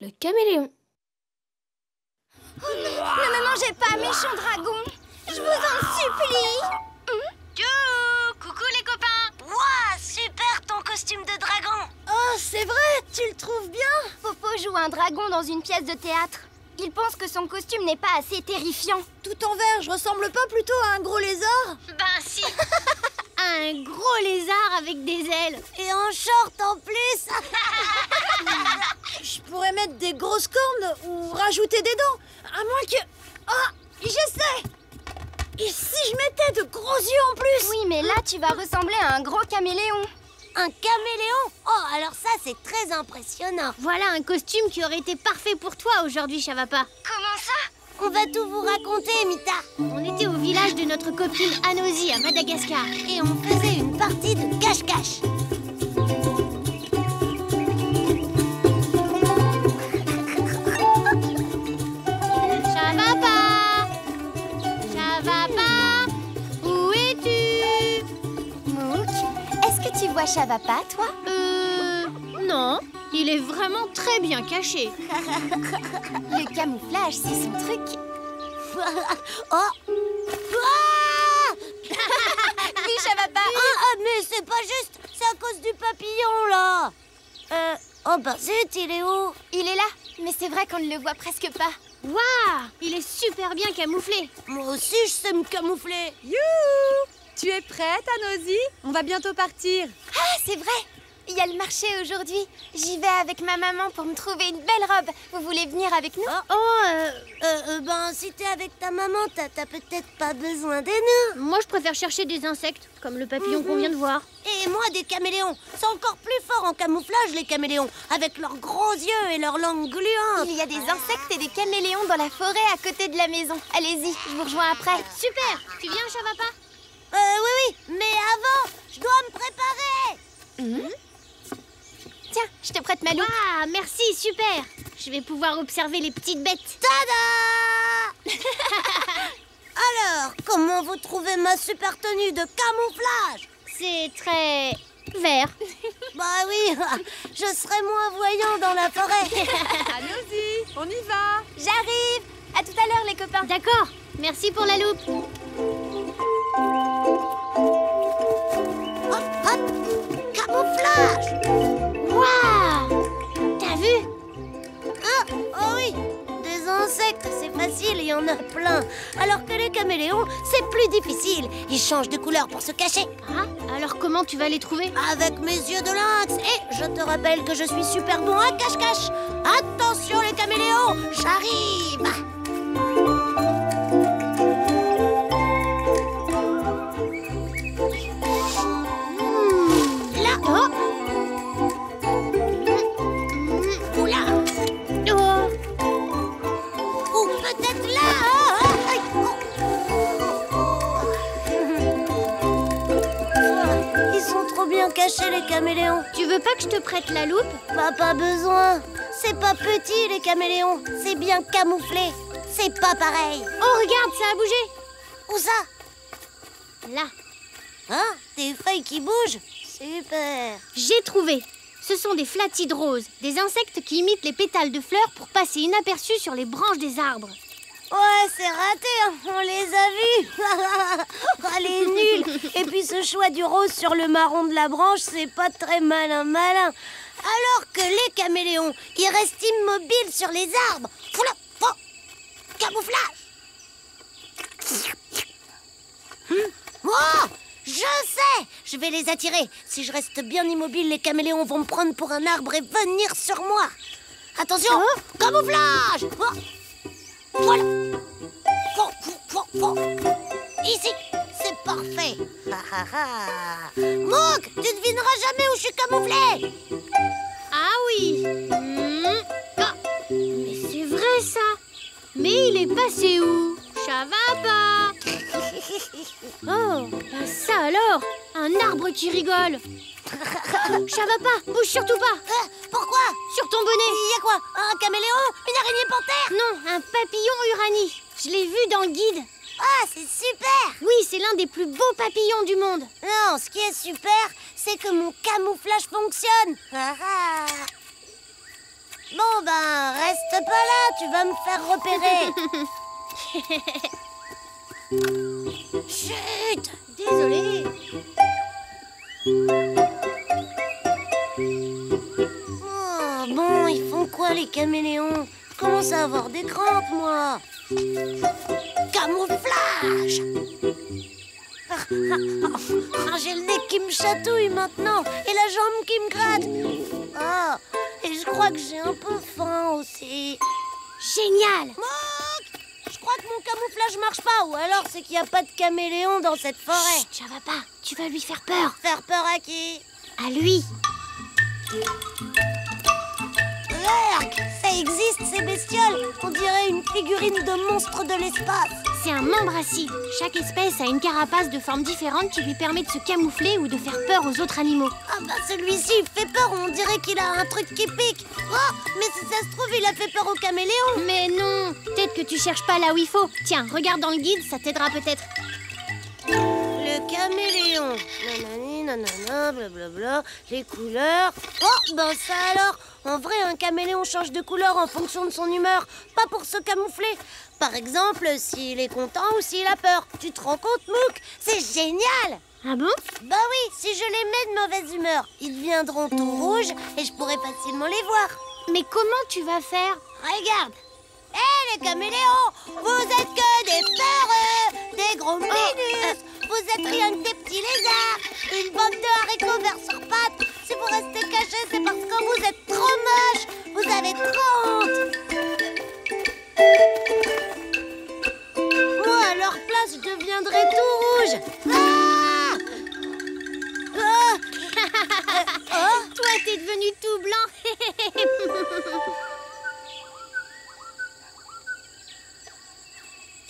le caméléon. Oh non, ne me mangez pas, méchant dragon. Je vous en supplie. Coucou les copains. Wouah, super ton costume de dragon. Oh, c'est vrai, tu le trouves bien? Popo joue un dragon dans une pièce de théâtre. Il pense que son costume n'est pas assez terrifiant. Tout en vert, je ressemble pas plutôt à un gros lézard? Ben si. Un gros lézard avec des ailes. Et un short en plus. Je pourrais mettre des grosses cornes ou rajouter des dents. À moins que... Ah, je sais. Et si je mettais de gros yeux en plus? Oui, mais là, tu vas ressembler à un gros caméléon. Un caméléon? Oh, alors ça, c'est très impressionnant. Voilà un costume qui aurait été parfait pour toi aujourd'hui, Chavapa. Comment ça? On va tout vous raconter, Mita. On était au village de notre copine Anosy à Madagascar. Et on faisait une partie de cache-cache. Chavapa! Chavapa! Où es-tu? Mouk, est-ce que tu vois Chavapa, toi? Non. Il est vraiment très bien caché. Le camouflage, c'est son truc. Oh! Oui, Chavapa. Mais c'est pas juste. C'est à cause du papillon, là. Oh, bah zut, il est où? Il est là, mais c'est vrai qu'on ne le voit presque pas. Waouh! Il est super bien camouflé. Moi aussi, je sais me camoufler. Youhou! Tu es prête, Anosy? On va bientôt partir. Ah, c'est vrai. Il y a le marché aujourd'hui. J'y vais avec ma maman pour me trouver une belle robe. Vous voulez venir avec nous? Ben, si t'es avec ta maman, t'as peut-être pas besoin des nœuds. Moi, je préfère chercher des insectes, comme le papillon qu'on vient de voir. Et moi, des caméléons. C'est encore plus fort en camouflage, les caméléons, avec leurs gros yeux et leurs langues gluantes. Il y a des insectes et des caméléons dans la forêt à côté de la maison. Allez-y, je vous rejoins après. Super! Tu viens, Chavapa? Oui, mais avant, je dois me préparer. Tiens, je te prête ma loupe. Ah, merci, super! Je vais pouvoir observer les petites bêtes. Tada! Alors, comment vous trouvez ma super tenue de camouflage? C'est très... vert. Bah oui, je serai moins voyant dans la forêt. Anosy, on y va. J'arrive. À tout à l'heure, les copains. D'accord, merci pour la loupe. Hop, hop, camouflage. Waouh! T'as vu? Oh oui, des insectes, c'est facile, il y en a plein. Alors que les caméléons, c'est plus difficile. Ils changent de couleur pour se cacher. Ah, alors comment tu vas les trouver? Avec mes yeux de lynx. Et je te rappelle que je suis super bon à cache-cache. Attention les caméléons, j'arrive. Là. Oh! Oula. Oh! Ou peut-être là. Aïe. Ils sont trop bien cachés les caméléons. Tu veux pas que je te prête la loupe? Bah, pas besoin. C'est pas petit les caméléons. C'est bien camouflé. C'est pas pareil. Oh, regarde, ça a bougé! Où ça? Là, Hein? Des feuilles qui bougent? Super. j'ai trouvé. Ce sont des flatides roses, des insectes qui imitent les pétales de fleurs pour passer inaperçus sur les branches des arbres. Ouais, c'est raté, hein. On les a vus. Oh, elle est nulle. Et puis ce choix du rose sur le marron de la branche, c'est pas très malin. Alors que les caméléons, ils restent immobiles sur les arbres. Foula, fo, camouflage. Oh, je sais. Je vais les attirer. Si je reste bien immobile, les caméléons vont me prendre pour un arbre et venir sur moi. Attention, camouflage. Oh. Voilà. Ici, c'est parfait. Mouk, tu devineras jamais où je suis camouflé. Ah oui! Ah, mais c'est vrai ça! Mais il est passé où? Chavapa! Oh, bah ça alors! Un arbre qui rigole! Chavapa, bouge surtout pas! Pourquoi? Sur ton bonnet! Il y a quoi? Un caméléon? Une araignée panthère? Non, un papillon uranie! Je l'ai vu dans le guide! Ah, c'est super! Oui, c'est l'un des plus beaux papillons du monde! Non, ce qui est super, c'est que mon camouflage fonctionne. Bon ben, pas là, tu vas me faire repérer. Chut! Désolée. Oh, bon, ils font quoi les caméléons? Je commence à avoir des crampes, moi. Camouflage! J'ai le nez qui me chatouille maintenant et la jambe qui me gratte. Ah, et je crois que j'ai un peu faim aussi. Génial. Mouk! Je crois que mon camouflage marche pas, ou alors c'est qu'il n'y a pas de caméléon dans cette forêt. Chut, ça va pas. Tu vas lui faire peur. Faire peur à qui? À lui. Regarde, ça existe ces bestioles. On dirait une figurine de monstre de l'espace. C'est un membre acide. Chaque espèce a une carapace de forme différente qui lui permet de se camoufler ou de faire peur aux autres animaux. Ah bah celui-ci il fait peur, on dirait qu'il a un truc qui pique. Oh, mais si ça se trouve il a fait peur au caméléon. Mais non, peut-être que tu cherches pas là où il faut. Tiens, regarde dans le guide, ça t'aidera peut-être. Le caméléon. Nanani, nanana, blablabla. Les couleurs. Oh, ben ça alors. En vrai, un caméléon change de couleur en fonction de son humeur, pas pour se camoufler. Par exemple, s'il est content ou s'il a peur. Tu te rends compte, Mouk? C'est génial! Ah bon? Bah oui, si je les mets de mauvaise humeur, ils deviendront tout rouges et je pourrai facilement les voir. Mais comment tu vas faire? Regarde! Hé les caméléons! Vous êtes que des peureux! Des gros minus! Vous êtes rien que des petits lézards! Une bande de haricots verts sur pattes! Si vous restez cachés, c'est parce que vous êtes trop moches! Vous avez trop honte! Moi, à leur place, je deviendrai tout rouge! Ah! Ah! Toi, t'es devenu tout blanc.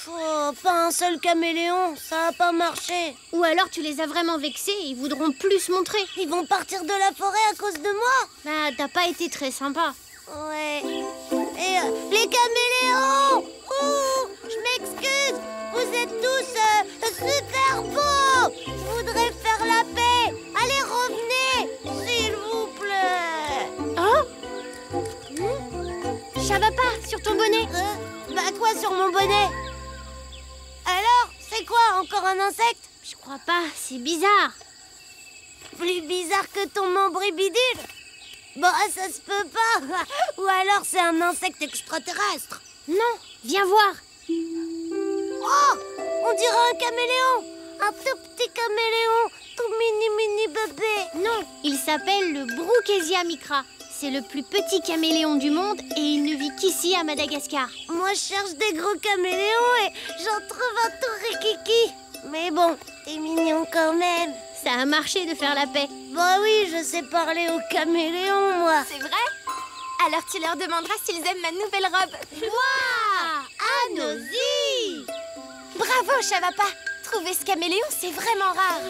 Oh, pas un seul caméléon, ça a pas marché. Ou alors tu les as vraiment vexés et ils voudront plus se montrer. Ils vont partir de la forêt à cause de moi? Bah, t'as pas été très sympa. Ouais. Et les caméléons! Ouh, je m'excuse. Vous êtes tous super beaux. Je voudrais faire la paix. Allez, revenez, s'il vous plaît. Oh, ça va pas sur ton bonnet? Bah quoi sur mon bonnet? Alors, c'est quoi, encore un insecte? Je crois pas, c'est bizarre. Plus bizarre que ton membril bidule? Bah, ça se peut pas. Ou alors c'est un insecte extraterrestre. Non, viens voir. Oh, on dirait un caméléon. Un tout petit caméléon, tout mini bébé. Non, il s'appelle le Brookesia micra. C'est le plus petit caméléon du monde et il ne vit qu'ici à Madagascar. Moi, je cherche des gros caméléons et j'en trouve un tout rikiki. Mais bon, t'es mignon quand même. Ça a marché de faire la paix. Bah oui, je sais parler aux caméléons, moi. C'est vrai? Alors tu leur demanderas s'ils aiment ma nouvelle robe. Waouh! Anosy! Bravo, Chavapa! Trouver ce caméléon, c'est vraiment rare.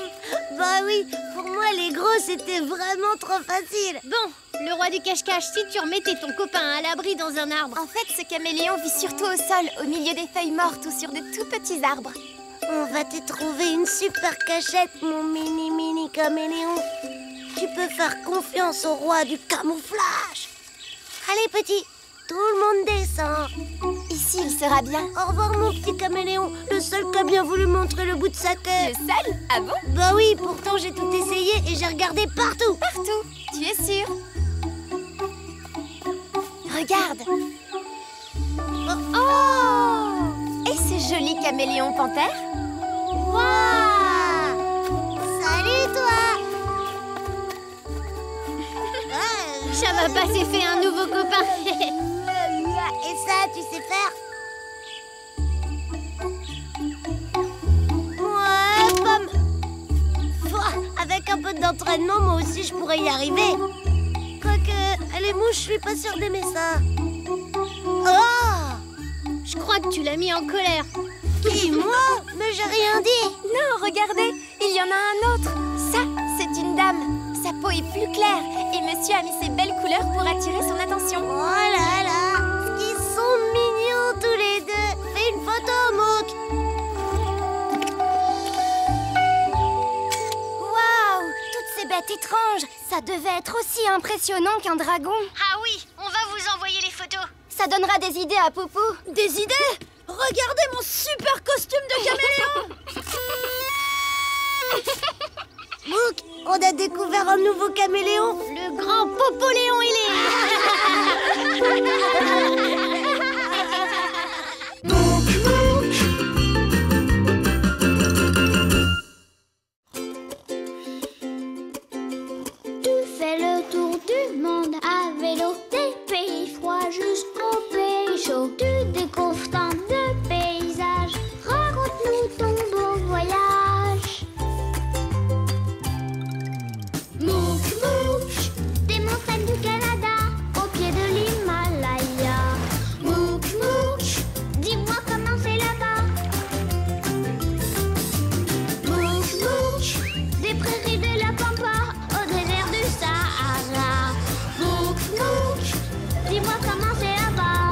Bah oui, pour moi, les gros, c'était vraiment trop facile. Bon, le roi du cache-cache, si tu remettais ton copain à l'abri dans un arbre. En fait, ce caméléon vit surtout au sol, au milieu des feuilles mortes ou sur de tout petits arbres. On va te trouver une super cachette, mon mini caméléon. Tu peux faire confiance au roi du camouflage. Allez, petit, tout le monde descend. Ici, il sera bien. Au revoir, mon petit caméléon, le seul qui a bien voulu montrer le bout de sa queue. Le seul? Ah bon? Bah oui, pourtant j'ai tout essayé et j'ai regardé partout. Partout, tu es sûr? Regarde. Oh! Et ce joli caméléon panthère? Waouh! Salut, toi! Chavapa s'est fait un nouveau copain. Et ça, tu sais faire? Ouais, pomme. Avec un peu d'entraînement, moi aussi, je pourrais y arriver. Quoique, les mouches, je suis pas sûre d'aimer ça. Oh! Je crois que tu l'as mis en colère. Qui, moi? Mais j'ai rien dit. Non, regardez, il y en a un autre. Ça, c'est une dame. Sa peau est plus claire et monsieur a mis ses belles couleurs pour attirer son attention. Oh là là! Ils sont mignons tous les deux. Fais une photo, Mouk. Waouh! Toutes ces bêtes étranges. Ça devait être aussi impressionnant qu'un dragon. Ah oui, on va vous envoyer les photos. Ça donnera des idées à Poupou. Des idées? Regardez mon super costume de caméléon. Mouk, on a découvert un nouveau caméléon. Le grand Popoléon, il est Tu fais le tour du monde à vélo, des pays froids jusqu'aux pays chauds. Tu découvres tant de paysages, raconte-nous ton beau voyage. Mouk, mouk, des montagnes du Canada, au pied de l'Himalaya. Mouk, mouk, dis-moi comment c'est là-bas. Mouk, mouk, des prairies de la Pampa au désert du Sahara. Mouk, mouk, dis-moi comment c'est là-bas.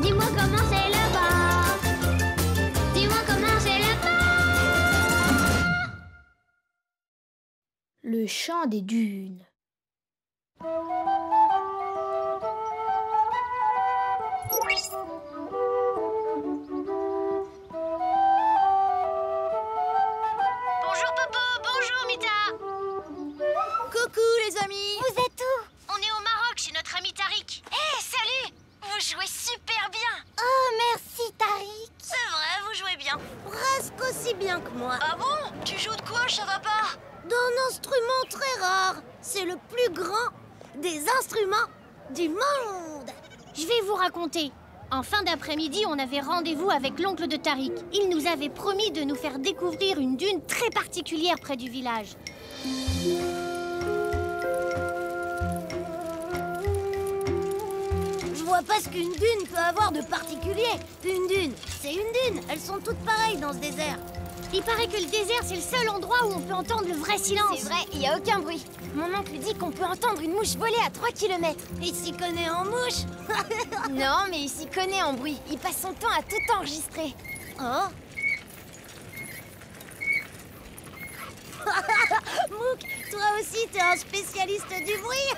Dis-moi comment c'est là-bas. Dis-moi comment c'est là-bas. le chant des dunes. Bonjour Popo, bonjour Mita. Coucou les amis. Vous êtes où? On est au Maroc chez notre ami Tariq. Salut. Vous jouez super bien. Oh, merci Tariq. C'est vrai, vous jouez bien. Presque aussi bien que moi. Ah bon? Tu joues de quoi, ça va pas? D'un instrument très rare. C'est le plus grand des instruments du monde. Je vais vous raconter. En fin d'après-midi, on avait rendez-vous avec l'oncle de Tariq. Il nous avait promis de nous faire découvrir une dune très particulière près du village. Je vois pas ce qu'une dune peut avoir de particulier. Une dune, c'est une dune. Elles sont toutes pareilles dans ce désert. Il paraît que le désert, c'est le seul endroit où on peut entendre le vrai silence. C'est vrai, il n'y a aucun bruit. Mon oncle dit qu'on peut entendre une mouche voler à 3 km. Il s'y connaît en mouche. Non, mais il s'y connaît en bruit. Il passe son temps à tout enregistrer. Oh. Mouk, toi aussi, t'es un spécialiste du bruit.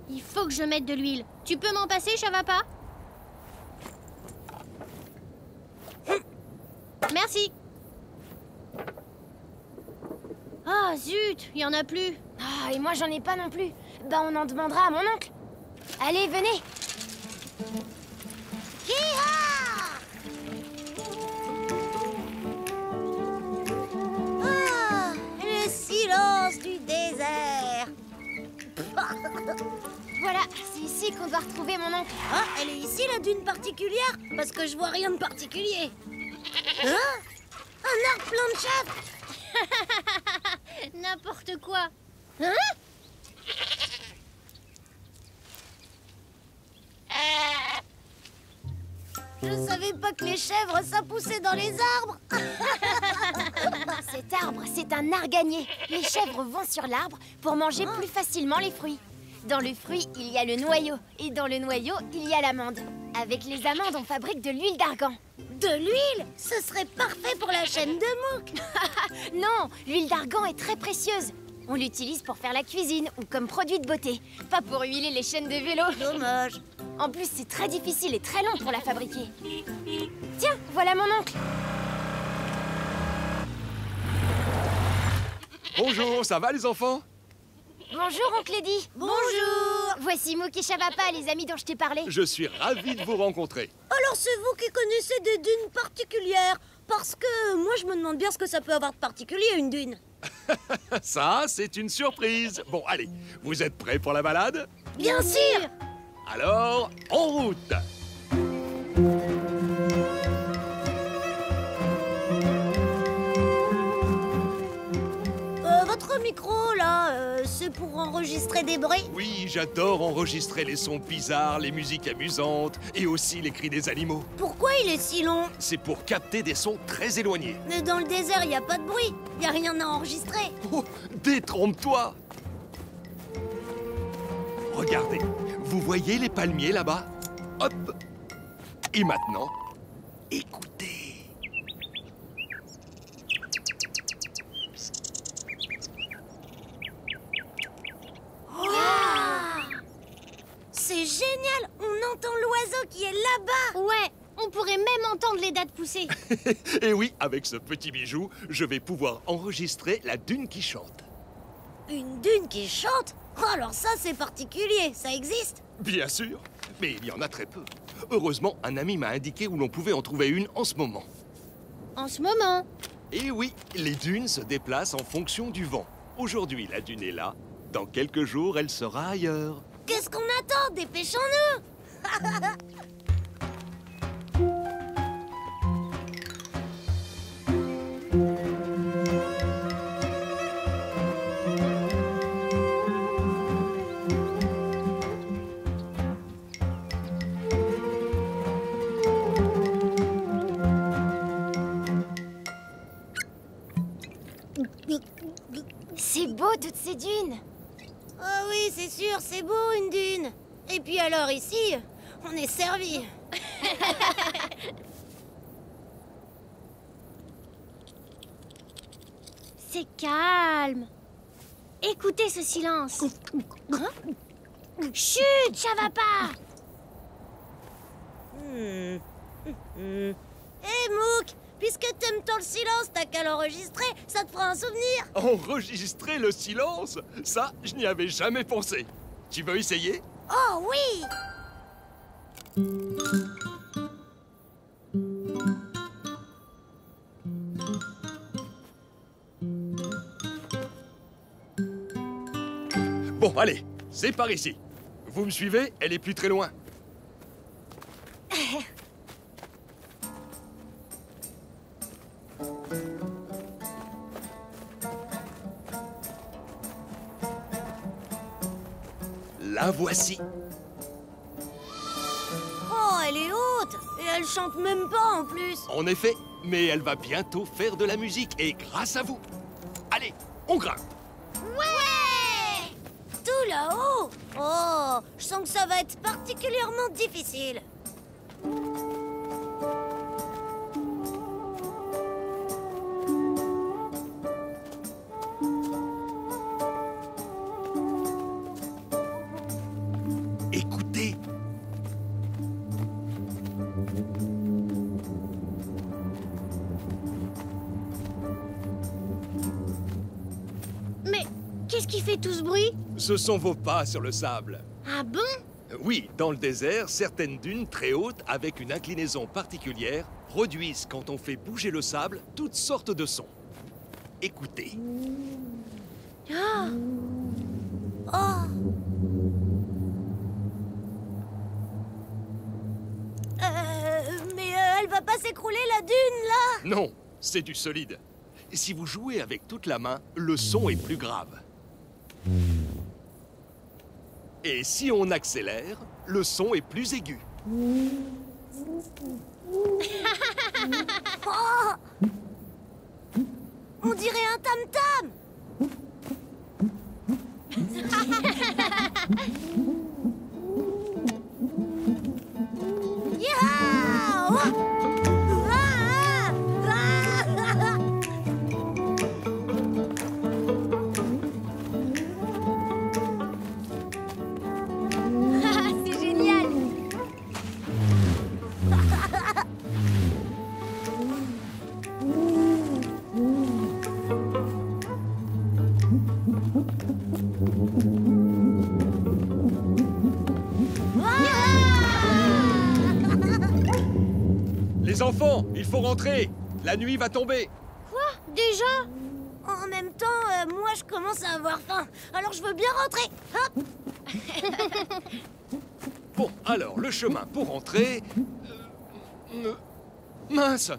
Il faut que je mette de l'huile. Tu peux m'en passer, Chavapa? Merci. Ah, zut, il y en a plus. Ah, et moi, j'en ai pas non plus. Bah, on en demandera à mon oncle. Allez, venez. Ah, le silence du désert. Voilà, c'est ici qu'on doit retrouver mon oncle. Ah, elle est ici, la dune particulière? Parce que je vois rien de particulier. Hein? Un arbre plein de chèvres. N'importe quoi. Hein? Je savais pas que les chèvres, ça poussait dans les arbres. Cet arbre, c'est un arganier. Les chèvres vont sur l'arbre pour manger plus facilement les fruits. Dans le fruit, il y a le noyau. Et dans le noyau, il y a l'amande. Avec les amandes, on fabrique de l'huile d'argan. De l'huile? Ce serait parfait pour la chaîne de Mouk. Non, l'huile d'argan est très précieuse. On l'utilise pour faire la cuisine ou comme produit de beauté. Pas pour huiler les chaînes de vélo. Dommage. En plus, c'est très difficile et très long pour la fabriquer. Tiens, voilà mon oncle. Bonjour, ça va les enfants? Bonjour, oncle Eddy. Bonjour. Voici Mouk et Chavapa, les amis dont je t'ai parlé. Je suis ravi de vous rencontrer. Alors c'est vous qui connaissez des dunes particulières? Parce que moi, je me demande bien ce que ça peut avoir de particulier, une dune. Ça, c'est une surprise. Bon, allez, vous êtes prêts pour la balade? Bien sûr. Alors, en route! Votre micro, là, c'est pour enregistrer enregistrer des bruits? Oui, j'adore enregistrer les sons bizarres, les musiques amusantes et aussi les cris des animaux. Pourquoi il est si long? C'est pour capter des sons très éloignés. Mais dans le désert, il n'y a pas de bruit. Il n'y a rien à enregistrer. Oh, détrompe-toi! Regardez, vous voyez les palmiers là-bas? Hop! Et maintenant, écoutez. C'est génial! On entend l'oiseau qui est là-bas! Ouais, on pourrait même entendre les dattes pousser. Et oui, avec ce petit bijou, je vais pouvoir enregistrer la dune qui chante. Une dune qui chante? Oh, alors ça, c'est particulier. Ça existe? Bien sûr, mais il y en a très peu. Heureusement, un ami m'a indiqué où l'on pouvait en trouver une en ce moment. En ce moment. Et oui, les dunes se déplacent en fonction du vent. Aujourd'hui, la dune est là. Dans quelques jours, elle sera ailleurs. Qu'est-ce qu'on attend? Dépêchons-nous! C'est beau, toutes ces dunes. Oh oui, c'est sûr, c'est beau une dune. Et puis alors ici, on est servi. C'est calme. Écoutez ce silence. Hein? Chut, ça va pas. Hé Mouk, puisque t'aimes tant le silence, t'as qu'à l'enregistrer, ça te fera un souvenir. Enregistrer le silence? Ça, je n'y avais jamais pensé. Tu veux essayer? Oh oui! Bon, allez, c'est par ici. Vous me suivez? Elle est plus très loin. La voici. Oh, elle est haute! Et elle chante même pas en plus! En effet, mais elle va bientôt faire de la musique et grâce à vous. Allez, on grimpe. Ouais! Tout là-haut! Oh, je sens que ça va être particulièrement difficile. Écoutez. Mais qu'est-ce qui fait tout ce bruit? Ce sont vos pas sur le sable. Ah bon? Oui, dans le désert, certaines dunes très hautes, avec une inclinaison particulière, produisent, quand on fait bouger le sable, toutes sortes de sons. Écoutez. Ah, Oh! Mais elle va pas s'écrouler la dune là? Non, c'est du solide. Si vous jouez avec toute la main, le son est plus grave. Et si on accélère, le son est plus aigu. Oh! On dirait un tam-tam! Yahoo! Ah! Ah! c'est génial. Les enfants, il faut rentrer. La nuit va tomber. Quoi? Déjà? En même temps, moi je commence à avoir faim, alors je veux bien rentrer. Hop! Bon, alors, le chemin pour rentrer... Mince!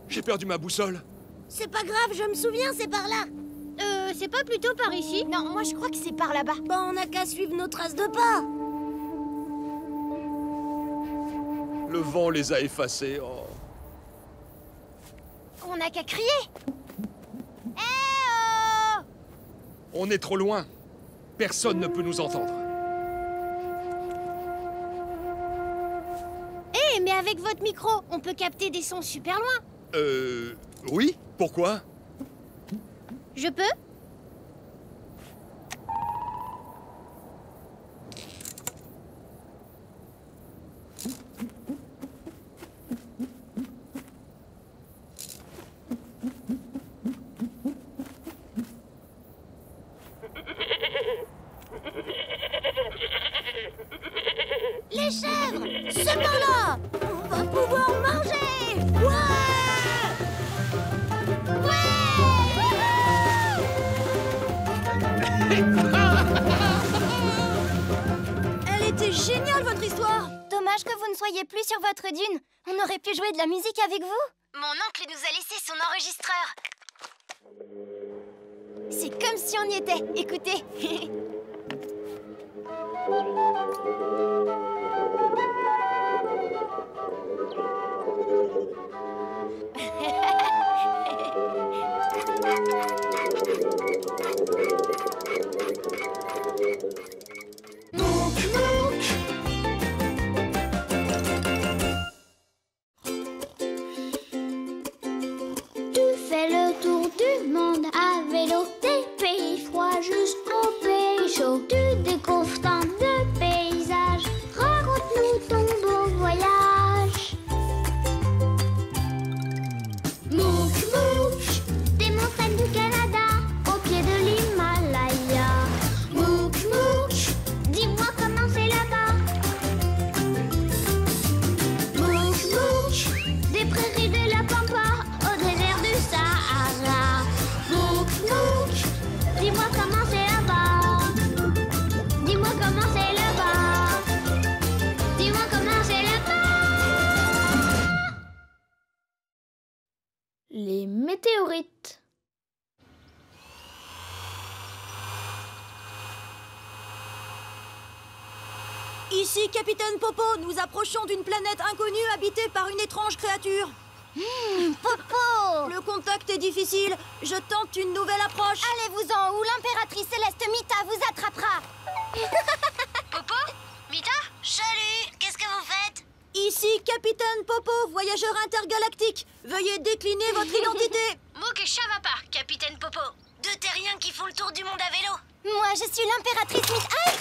J'ai perdu ma boussole. C'est pas grave, je me souviens, c'est par là. c'est pas plutôt par ici? Non, moi je crois que c'est par là-bas. Bah, on n'a qu'à suivre nos traces de pas. Le vent les a effacés. Oh. On n'a qu'à crier. Eh oh! On est trop loin. Personne ne peut nous entendre. Eh, mais avec votre micro, on peut capter des sons super loin. Oui? Pourquoi? Je peux? Les chèvres! C'est par là! On va pouvoir manger! Ouais! Elle était géniale, votre histoire! Dommage que vous ne soyez plus sur votre dune. On aurait pu jouer de la musique avec vous. Mon oncle nous a laissé son enregistreur. C'est comme si on y était. Écoutez. Fais le tour du monde à vélo, des pays froids jusqu'aux pays chauds. Tu découvres tant de paysages, raconte-nous ton beau voyage. Mouk Mouk, des montagnes du Canada, au pied de l'Himalaya. Mouk Mouk, dis-moi comment c'est là-bas. Mouk Mouk, des prairies de la Pampa, au désert du Sahara. Mouk Mouk, dis-moi comment c'est là-bas. Dis-moi comment c'est là-bas. Dis-moi comment c'est là-bas. Les météorites. Ici, Capitaine Popo, nous approchons d'une planète inconnue habitée par une étrange créature. Popo! Le contact est difficile. Je tente une nouvelle approche. Allez-vous-en ou l'impératrice Céleste Mita vous attrapera. Popo? Mita? Salut, qu'est-ce que vous faites? Ici, Capitaine Popo, voyageur intergalactique. Veuillez décliner votre identité. Mouk et Chavapa, capitaine Popo. Deux terriens qui font le tour du monde à vélo. Moi, je suis l'impératrice Mita. Aïe!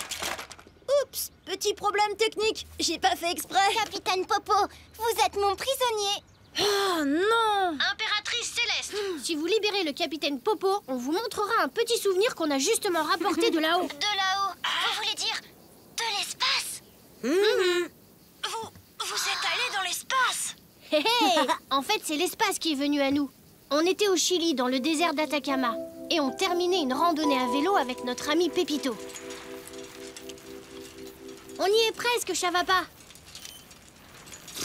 Oups, petit problème technique. J'ai pas fait exprès. Capitaine Popo, vous êtes mon prisonnier. Oh non! Impératrice Céleste, si vous libérez le capitaine Popo, on vous montrera un petit souvenir qu'on a justement rapporté de là-haut. De là-haut, vous voulez dire de l'espace? Vous êtes allé dans l'espace? Hé hé! En fait, c'est l'espace qui est venu à nous. On était au Chili, dans le désert d'Atacama, et on terminait une randonnée à vélo avec notre ami Pépito. On y est presque, Chavapa.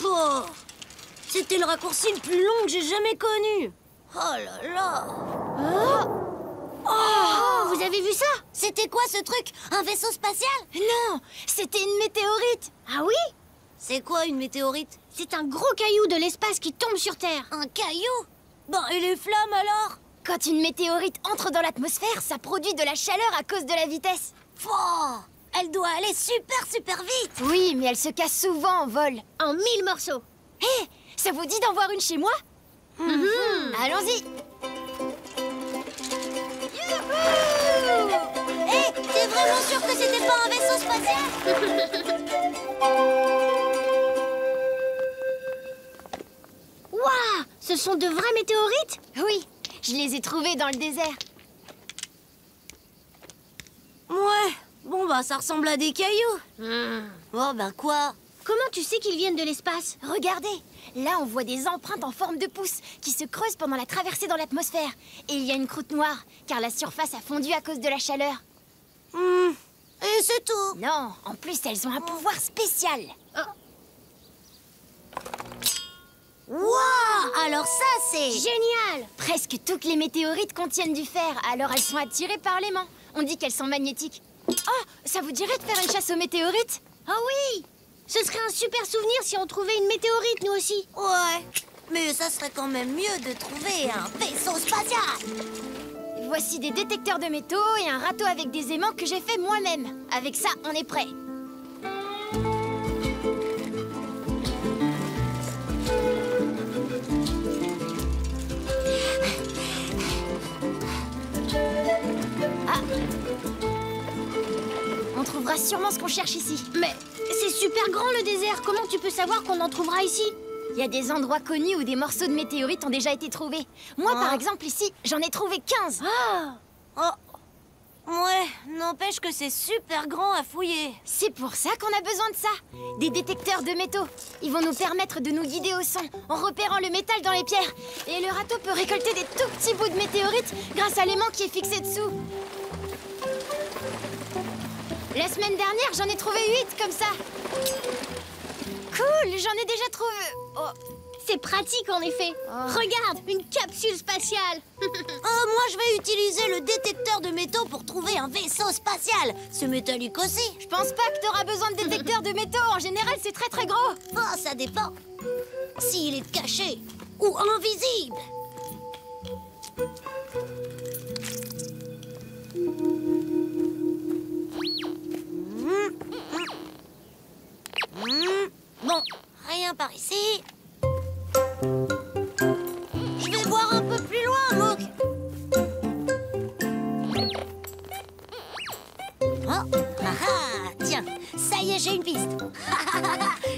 Oh, c'était le raccourci le plus long que j'ai jamais connu. Oh là là! Oh, vous avez vu ça? C'était quoi ce truc? Un vaisseau spatial? Non, c'était une météorite. Ah oui? C'est quoi une météorite? C'est un gros caillou de l'espace qui tombe sur Terre. Un caillou? Ben, et les flammes alors? Quand une météorite entre dans l'atmosphère, ça produit de la chaleur à cause de la vitesse. Oh, elle doit aller super vite. Oui, mais elle se casse souvent en vol. En 1000 morceaux. Hé, ça vous dit d'en voir une chez moi? Allons-y. Hé, t'es vraiment sûr que c'était pas un vaisseau spatial? Waouh! Ce sont de vrais météorites? Oui, je les ai trouvés dans le désert. Ouais, bon bah ça ressemble à des cailloux. Oh ben quoi? Comment tu sais qu'ils viennent de l'espace? Regardez, là on voit des empreintes en forme de pouce qui se creusent pendant la traversée dans l'atmosphère. Et il y a une croûte noire, car la surface a fondu à cause de la chaleur. Et c'est tout. Non, en plus elles ont un pouvoir spécial. Waouh! alors ça, c'est... Génial! Presque toutes les météorites contiennent du fer, alors elles sont attirées par l'aimant. On dit qu'elles sont magnétiques. Oh, ça vous dirait de faire une chasse aux météorites? Oh oui! Ce serait un super souvenir si on trouvait une météorite, nous aussi. Ouais, mais ça serait quand même mieux de trouver un vaisseau spatial. Voici des détecteurs de métaux et un râteau avec des aimants que j'ai fait moi-même. Avec ça, on est prêt. Ah! On trouvera sûrement ce qu'on cherche ici. Mais c'est super grand le désert. Comment tu peux savoir qu'on en trouvera ici? Il y a des endroits connus où des morceaux de météorites ont déjà été trouvés. Moi, par exemple, ici, j'en ai trouvé 15. Oh, ouais, n'empêche que c'est super grand à fouiller. C'est pour ça qu'on a besoin de ça. Des détecteurs de métaux. Ils vont nous permettre de nous guider au son en repérant le métal dans les pierres. Et le râteau peut récolter des tout petits bouts de météorites grâce à l'aimant qui est fixé dessous. La semaine dernière, j'en ai trouvé 8 comme ça. Cool, j'en ai déjà trouvé... Oh. C'est pratique en effet. Regarde, une capsule spatiale. Moi je vais utiliser le détecteur de métaux pour trouver un vaisseau spatial. C'est métallique aussi. Je pense pas que t'auras besoin de détecteurs de métaux. En général, c'est très très gros. Oh, ça dépend. S'il est caché ou invisible. Bon, rien par ici. Je vais voir un peu plus loin, Mook. Oh, tiens, ça y est, j'ai une piste.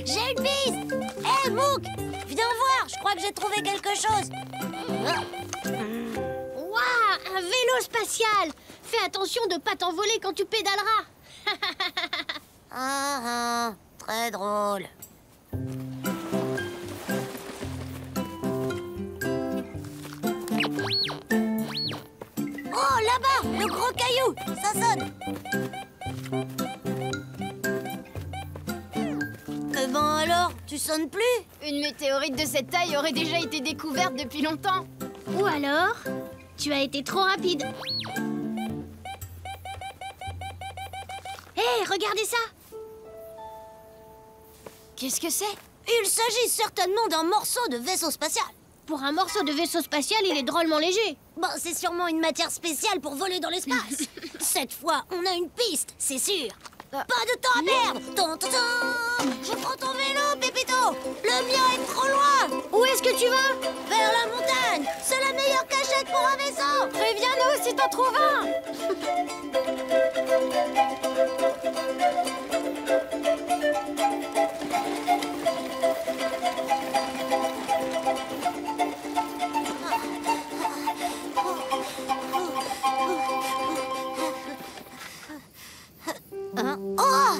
J'ai une piste. Hé, Mook, viens voir, je crois que j'ai trouvé quelque chose. Waouh, un vélo spatial. Fais attention de pas t'envoler quand tu pédaleras. Très drôle. Oh, là-bas, le gros caillou, ça sonne. Eh ben alors, tu sonnes plus? Une météorite de cette taille aurait déjà été découverte depuis longtemps. Ou alors, tu as été trop rapide. Hé, regardez ça. Qu'est-ce que c'est? Il s'agit certainement d'un morceau de vaisseau spatial. Pour un morceau de vaisseau spatial, il est drôlement léger. Bon, c'est sûrement une matière spéciale pour voler dans l'espace. Cette fois, on a une piste, c'est sûr. Pas de temps à perdre. Je prends ton vélo, Pépito. Le mien est trop loin. Où est-ce que tu vas? Vers la montagne. C'est la meilleure cachette pour un vaisseau. Préviens-nous si t'en trouves un. Oh!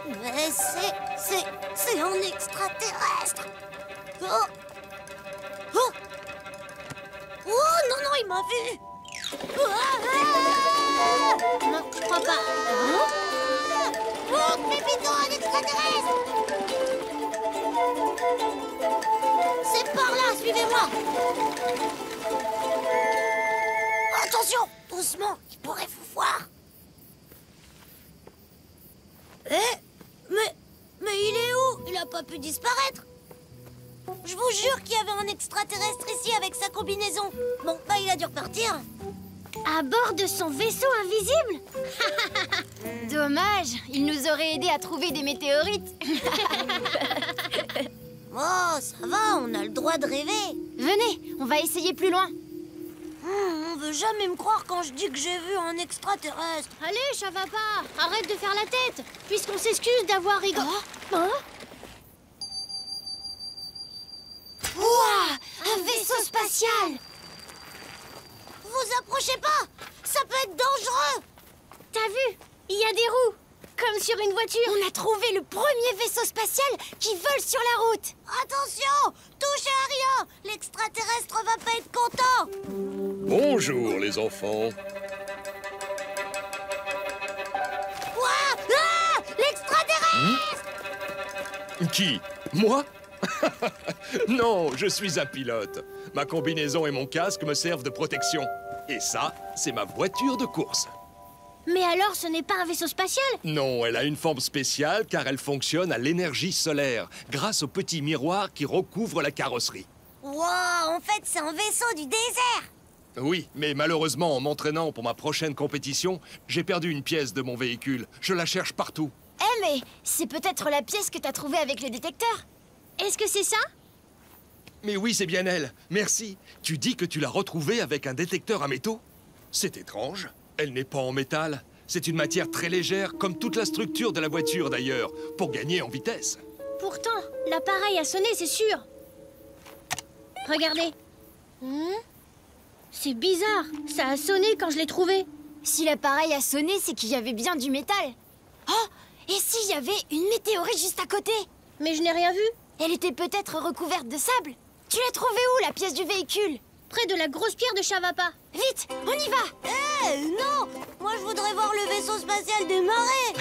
Mais c'est un extraterrestre. Oh! Oh! Oh non, il m'a vu. Non, je crois pas. Oh, Pépito, un extraterrestre. C'est par là, suivez-moi. Attention, doucement, il pourrait vous voir. Mais il est où? Il a pas pu disparaître. Je vous jure qu'il y avait un extraterrestre ici avec sa combinaison. Bon, bah il a dû repartir. À bord de son vaisseau invisible? Dommage, il nous aurait aidé à trouver des météorites. Oh, ça va, on a le droit de rêver. Venez, on va essayer plus loin. On veut jamais me croire quand je dis que j'ai vu un extraterrestre. Allez, Chavapa, arrête de faire la tête, puisqu'on s'excuse d'avoir rigolé. Ouah, un vaisseau spatial. Vous approchez pas, ça peut être dangereux. T'as vu? Il y a des roues, comme sur une voiture. On a trouvé le premier vaisseau spatial qui vole sur la route. Attention, touchez à rien, l'extraterrestre va pas être content. Bonjour les enfants. Quoi? Ah, l'extraterrestre! Qui? Moi? Non, je suis un pilote. Ma combinaison et mon casque me servent de protection. Et ça, c'est ma voiture de course. Mais alors, ce n'est pas un vaisseau spatial? Non, elle a une forme spéciale car elle fonctionne à l'énergie solaire, grâce au petit miroir qui recouvre la carrosserie. Wow, en fait, c'est un vaisseau du désert. Oui, mais malheureusement, en m'entraînant pour ma prochaine compétition, j'ai perdu une pièce de mon véhicule. Je la cherche partout. Eh mais c'est peut-être la pièce que t'as trouvée avec le détecteur. Est-ce que c'est ça? Mais oui, c'est bien elle. Merci. Tu dis que tu l'as retrouvée avec un détecteur à métaux? C'est étrange. Elle n'est pas en métal. C'est une matière très légère, comme toute la structure de la voiture d'ailleurs, pour gagner en vitesse. Pourtant, l'appareil a sonné, c'est sûr. Regardez. C'est bizarre. Ça a sonné quand je l'ai trouvé. Si l'appareil a sonné, c'est qu'il y avait bien du métal. Oh! Et s'il y avait une météorite juste à côté? Mais je n'ai rien vu. Elle était peut-être recouverte de sable. Tu l'as trouvée où, la pièce du véhicule? Près de la grosse pierre de Chavapa. Vite, on y va! Non, moi je voudrais voir le vaisseau spatial démarrer.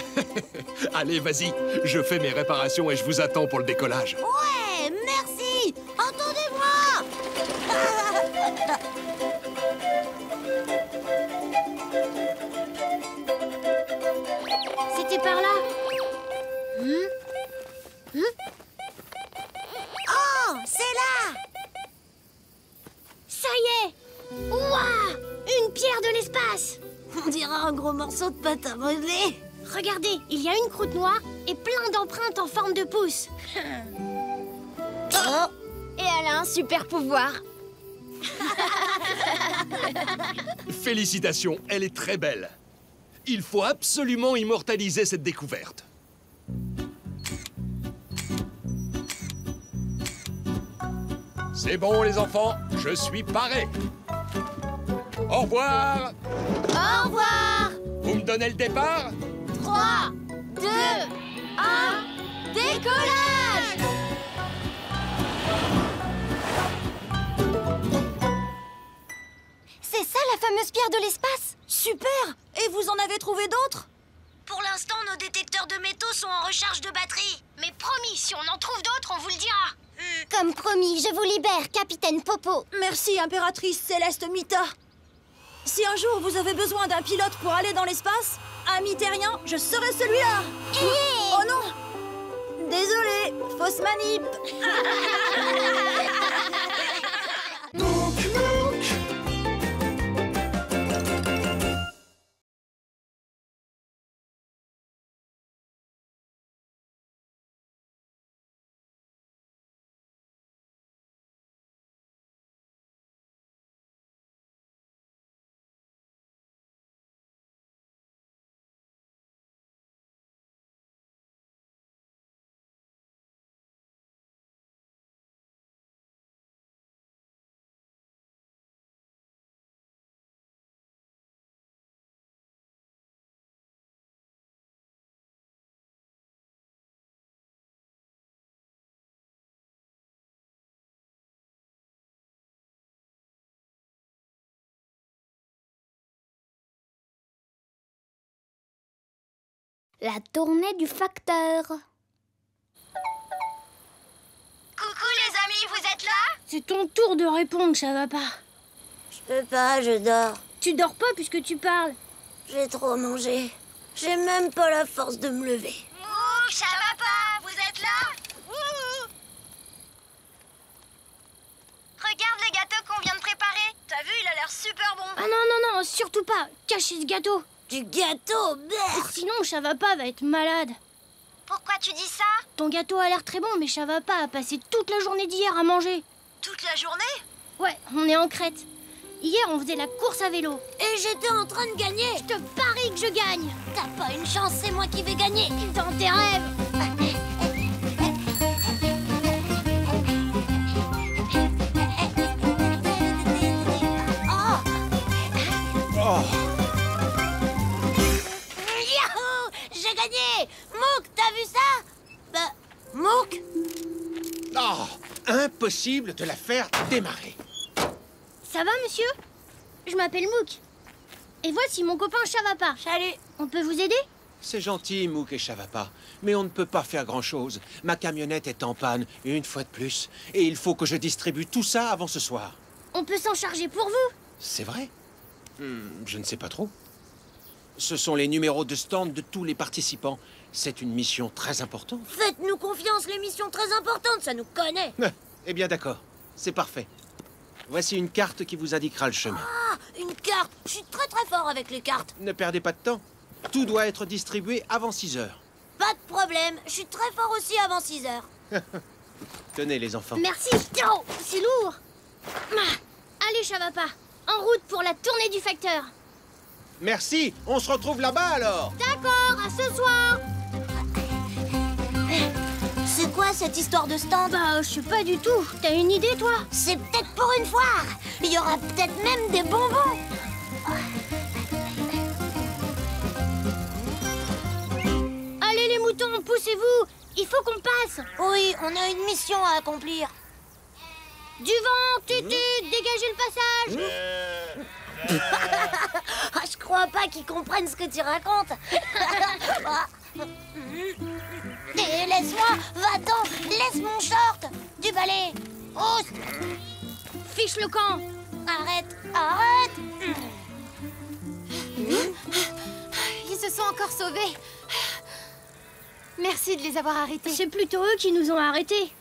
Allez, vas-y. Je fais mes réparations et je vous attends pour le décollage. Ouais, merci. Attendez-moi. C'était par là. Oh, c'est là. Ça y est. Ouah! Une pierre de l'espace. On dirait un gros morceau de pâte à modeler. Regardez, il y a une croûte noire et plein d'empreintes en forme de pouce. Oh, Et elle a un super pouvoir. Félicitations, elle est très belle. Il faut absolument immortaliser cette découverte. C'est bon, les enfants, je suis paré. Au revoir. Au revoir! Vous me donnez le départ? 3, 2, 1, décollage! C'est ça la fameuse pierre de l'espace? Super! Et vous en avez trouvé d'autres? pour l'instant, nos détecteurs de métaux sont en recharge de batterie. Mais promis, si on en trouve d'autres, on vous le dira. Comme promis, je vous libère, capitaine Popo. Merci, impératrice Céleste Mita. Si un jour vous avez besoin d'un pilote pour aller dans l'espace, ami terrien, je serai celui-là. Oh non! Désolé, fausse manip. La tournée du facteur. Coucou les amis, vous êtes là? C'est ton tour de répondre, Chavapa. Je peux pas, je dors. Tu dors pas puisque tu parles. J'ai trop mangé. J'ai même pas la force de me lever. Ouh, Chavapa, vous êtes là? Ouh. Regarde les gâteaux qu'on vient de préparer. T'as vu, il a l'air super bon. Ah non, non, non, surtout pas. Cachez ce gâteau. Du gâteau, merde. Sinon, Chavapa va être malade. Pourquoi tu dis ça? Ton gâteau a l'air très bon, mais Chavapa a passé toute la journée d'hier à manger. Toute la journée? Ouais, on est en Crète. Hier, on faisait la course à vélo. Et j'étais en train de gagner. Je te parie que je gagne. T'as pas une chance, c'est moi qui vais gagner. Dans tes rêves. Oh. Yahoo! J'ai gagné. Mouk, t'as vu ça? Bah, Mouk? Oh, impossible de la faire démarrer. Ça va, monsieur? Je m'appelle Mouk. Et voici mon copain Chavapa. Salut. On peut vous aider? C'est gentil, Mouk et Chavapa, mais on ne peut pas faire grand-chose. Ma camionnette est en panne, une fois de plus, et il faut que je distribue tout ça avant ce soir. On peut s'en charger pour vous. C'est vrai? Je ne sais pas trop. Ce sont les numéros de stand de tous les participants. C'est une mission très importante. Faites-nous confiance, les missions très importantes, ça nous connaît. Eh bien d'accord, c'est parfait. Voici une carte qui vous indiquera le chemin. Ah, une carte. Je suis très fort avec les cartes. Ne perdez pas de temps. Tout doit être distribué avant 6 heures. Pas de problème, je suis très fort aussi avant 6 heures. Tenez les enfants. Merci. Oh, c'est lourd. Allez, Chavapa, en route pour la tournée du facteur. Merci, on se retrouve là-bas alors. D'accord, à ce soir. C'est quoi cette histoire de stand? Bah, je sais pas du tout. T'as une idée, toi? C'est peut-être pour une foire. Il y aura peut-être même des bonbons. Allez, les moutons, poussez-vous. Il faut qu'on passe. Oui, on a une mission à accomplir. Du vent, tutu, dégagez le passage. Je crois pas qu'ils comprennent ce que tu racontes. Laisse-moi, va-t'en, laisse mon short. Du balai. Oh, Fiche le camp. arrête. Ils se sont encore sauvés. Merci de les avoir arrêtés. C'est plutôt eux qui nous ont arrêtés.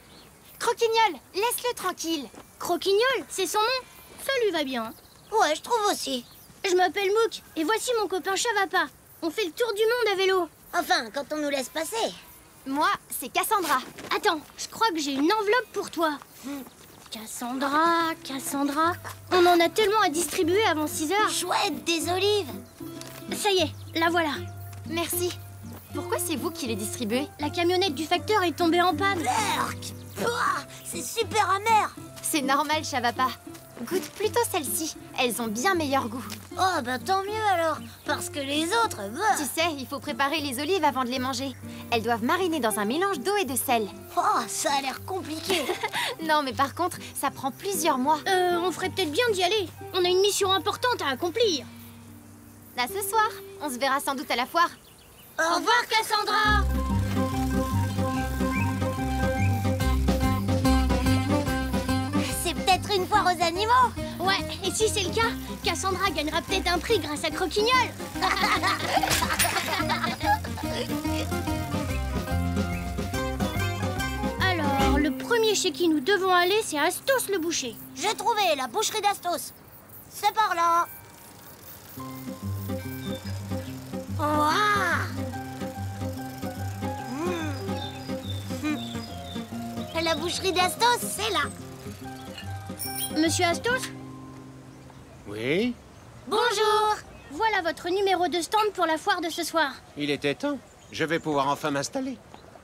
Croquignol, laisse-le tranquille. Croquignol, c'est son nom. Ça lui va bien. Ouais, je trouve aussi. Je m'appelle Mouk et voici mon copain Chavapa. On fait le tour du monde à vélo. Enfin, quand on nous laisse passer. Moi, c'est Cassandra. Attends, je crois que j'ai une enveloppe pour toi. Cassandra. On en a tellement à distribuer avant 6 heures. Chouette, des olives. Ça y est, la voilà. Merci. Pourquoi c'est vous qui les distribuez? La camionnette du facteur est tombée en panne. Berk. Pouah, c'est super amer. C'est normal, Chavapa. Goûte plutôt celles-ci. Elles ont bien meilleur goût. Oh, bah tant mieux alors. Parce que les autres, bah... Tu sais, il faut préparer les olives avant de les manger. Elles doivent mariner dans un mélange d'eau et de sel. Oh, ça a l'air compliqué. Non, mais par contre, ça prend plusieurs mois. On ferait peut-être bien d'y aller. On a une mission importante à accomplir. À ce soir. On se verra sans doute à la foire. Au revoir, Cassandra. C'est peut-être une foire aux animaux. Ouais, et si c'est le cas, Cassandra gagnera peut-être un prix grâce à Croquignol. Alors, le premier chez qui nous devons aller, c'est Astos le boucher. J'ai trouvé la boucherie d'Astos. C'est par là. Ouah. La boucherie d'Astos, c'est là. Monsieur Astos? Oui, Bonjour. Voilà votre numéro de stand pour la foire de ce soir. il était temps. Je vais pouvoir enfin m'installer.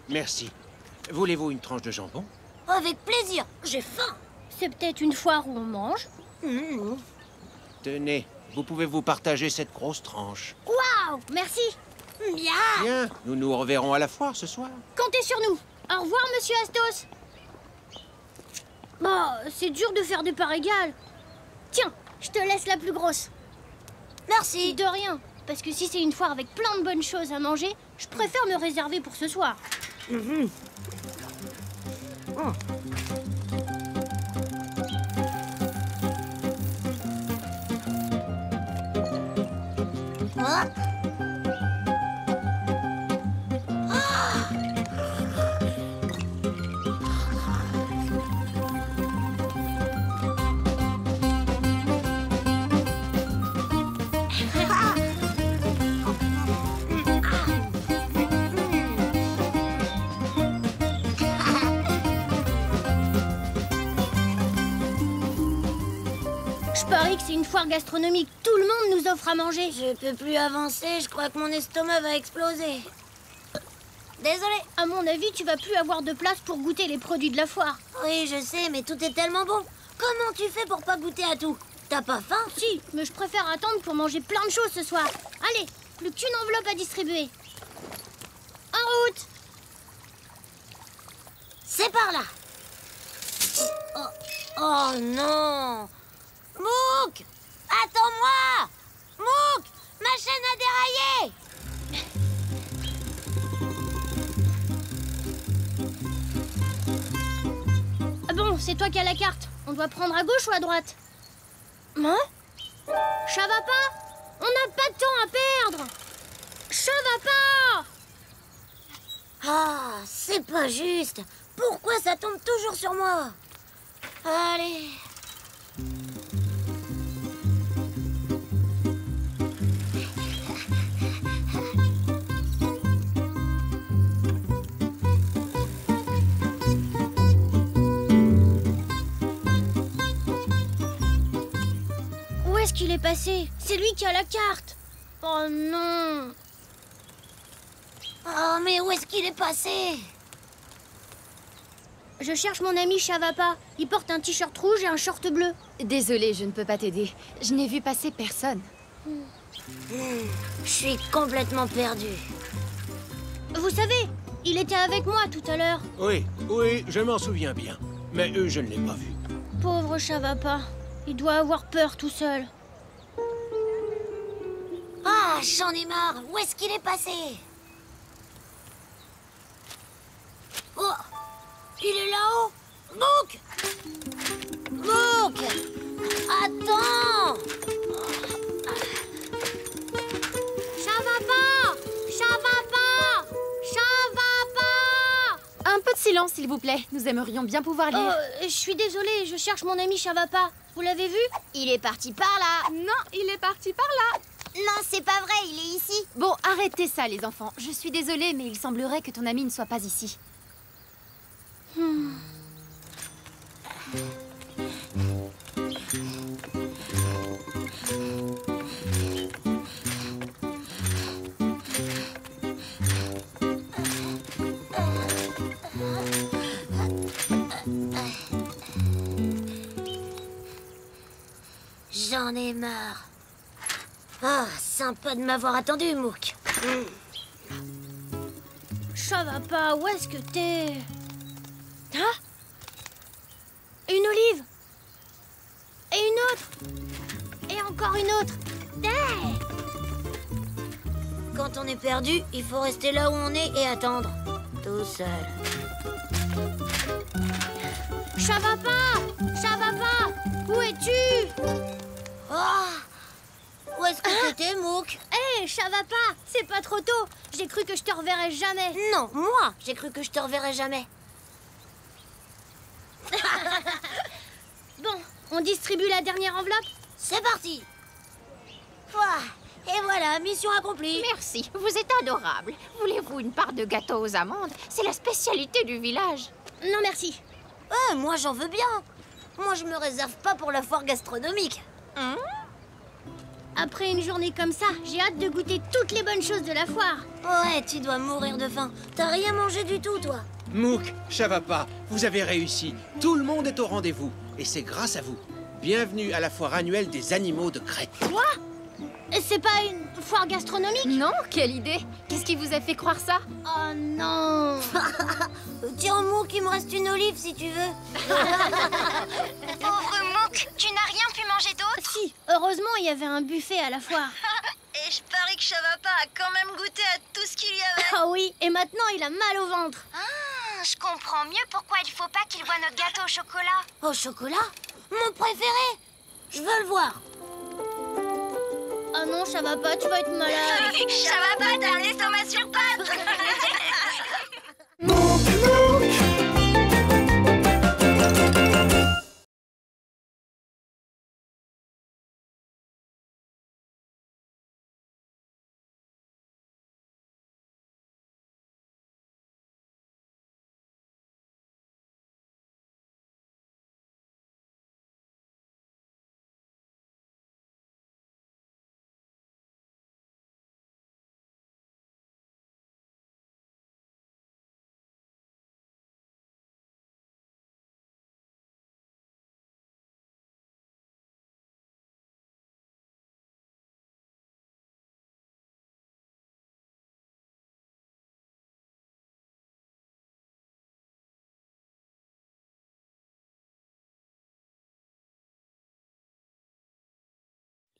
Merci. Voulez-vous une tranche de jambon? Avec plaisir, j'ai faim. C'est peut-être une foire où on mange. Tenez, vous pouvez vous partager cette grosse tranche. Waouh, merci. Bien. Bien, nous nous reverrons à la foire ce soir. Comptez sur nous. Au revoir, monsieur Astos. Bah, c'est dur de faire des parts égales. Tiens, je te laisse la plus grosse. Merci. De rien, parce que si c'est une foire avec plein de bonnes choses à manger, je préfère me réserver pour ce soir. Ah. Je parie que c'est une foire gastronomique. Tout le monde nous offre à manger. Je peux plus avancer, je crois que mon estomac va exploser. Désolée. À mon avis, tu vas plus avoir de place pour goûter les produits de la foire. Oui, je sais, mais tout est tellement bon. Comment tu fais pour pas goûter à tout? T'as pas faim? Si, mais je préfère attendre pour manger plein de choses ce soir. Allez, plus qu'une enveloppe à distribuer. En route! C'est par là. Oh non. Mouk! Attends-moi! Mouk! Ma chaîne a déraillé! c'est toi qui as la carte. On doit prendre à gauche ou à droite? Hein? Ça va pas? On n'a pas de temps à perdre. Ça va pas? Ah, c'est pas juste. Pourquoi ça tombe toujours sur moi? Allez. Où est-ce qu'il est passé? C'est lui qui a la carte. Oh non. Oh, mais où est-ce qu'il est passé? Je cherche mon ami Chavapa. Il porte un t-shirt rouge et un short bleu. Désolée, je ne peux pas t'aider. Je n'ai vu passer personne. Je suis complètement perdue. Vous savez, il était avec moi tout à l'heure. Oui, oui, je m'en souviens bien. Mais eux, je ne l'ai pas vu. Pauvre Chavapa. Il doit avoir peur tout seul. Ah, j'en ai marre. Où est-ce qu'il est passé? Oh, il est là-haut. Mouk! Mouk! Attends! Chavapa! Chavapa! Chavapa! Un peu de silence, s'il vous plaît. Nous aimerions bien pouvoir lire. Oh, je suis désolée, je cherche mon ami Chavapa. Vous l'avez vu? Il est parti par là. Non, il est parti par là. Non, c'est pas vrai, il est ici. Bon, arrêtez ça, les enfants. Je suis désolée, mais il semblerait que ton ami ne soit pas ici. J'en ai marre. Ah, sympa de m'avoir attendu, Mouk. Chavapa, où est-ce que t'es? Ah! Une olive! Et une autre! Et encore une autre! Hey! Quand on est perdu, il faut rester là où on est et attendre. Tout seul. Chavapa! Chavapa! Où es-tu? Oh! Où est-ce que t'étais, Mouk? Hé, Chavapa! C'est pas trop tôt! J'ai cru que je te reverrais jamais! Non, moi, j'ai cru que je te reverrais jamais. Bon, on distribue la dernière enveloppe? C'est parti! Ouah, et voilà, mission accomplie. Merci, vous êtes adorable. Voulez-vous une part de gâteau aux amandes? C'est la spécialité du village. Non, merci. Moi, j'en veux bien. Moi, je me réserve pas pour la foire gastronomique. Après une journée comme ça, j'ai hâte de goûter toutes les bonnes choses de la foire. Ouais, tu dois mourir de faim. T'as rien mangé du tout, toi. Mouk, Chavapa, vous avez réussi. Tout le monde est au rendez-vous. Et c'est grâce à vous. Bienvenue à la foire annuelle des animaux de Crète. Quoi? C'est pas une foire gastronomique? Non, quelle idée. Qu'est-ce qui vous a fait croire ça? Oh non. Tiens, Mouk, il me reste une olive si tu veux. Pauvre Mouk, tu n'as rien pu manger d'autre? Si, heureusement, il y avait un buffet à la foire. Et je parie que Chavapa a quand même goûté à tout ce qu'il y avait. Ah oui, et maintenant il a mal au ventre. Ah, je comprends mieux pourquoi il faut pas qu'il voie notre gâteau au chocolat. Au chocolat? Mon préféré. Je veux le voir. Ah non, Chavapa, tu vas être malade. Chavapa, t'as un estomac sur pattes.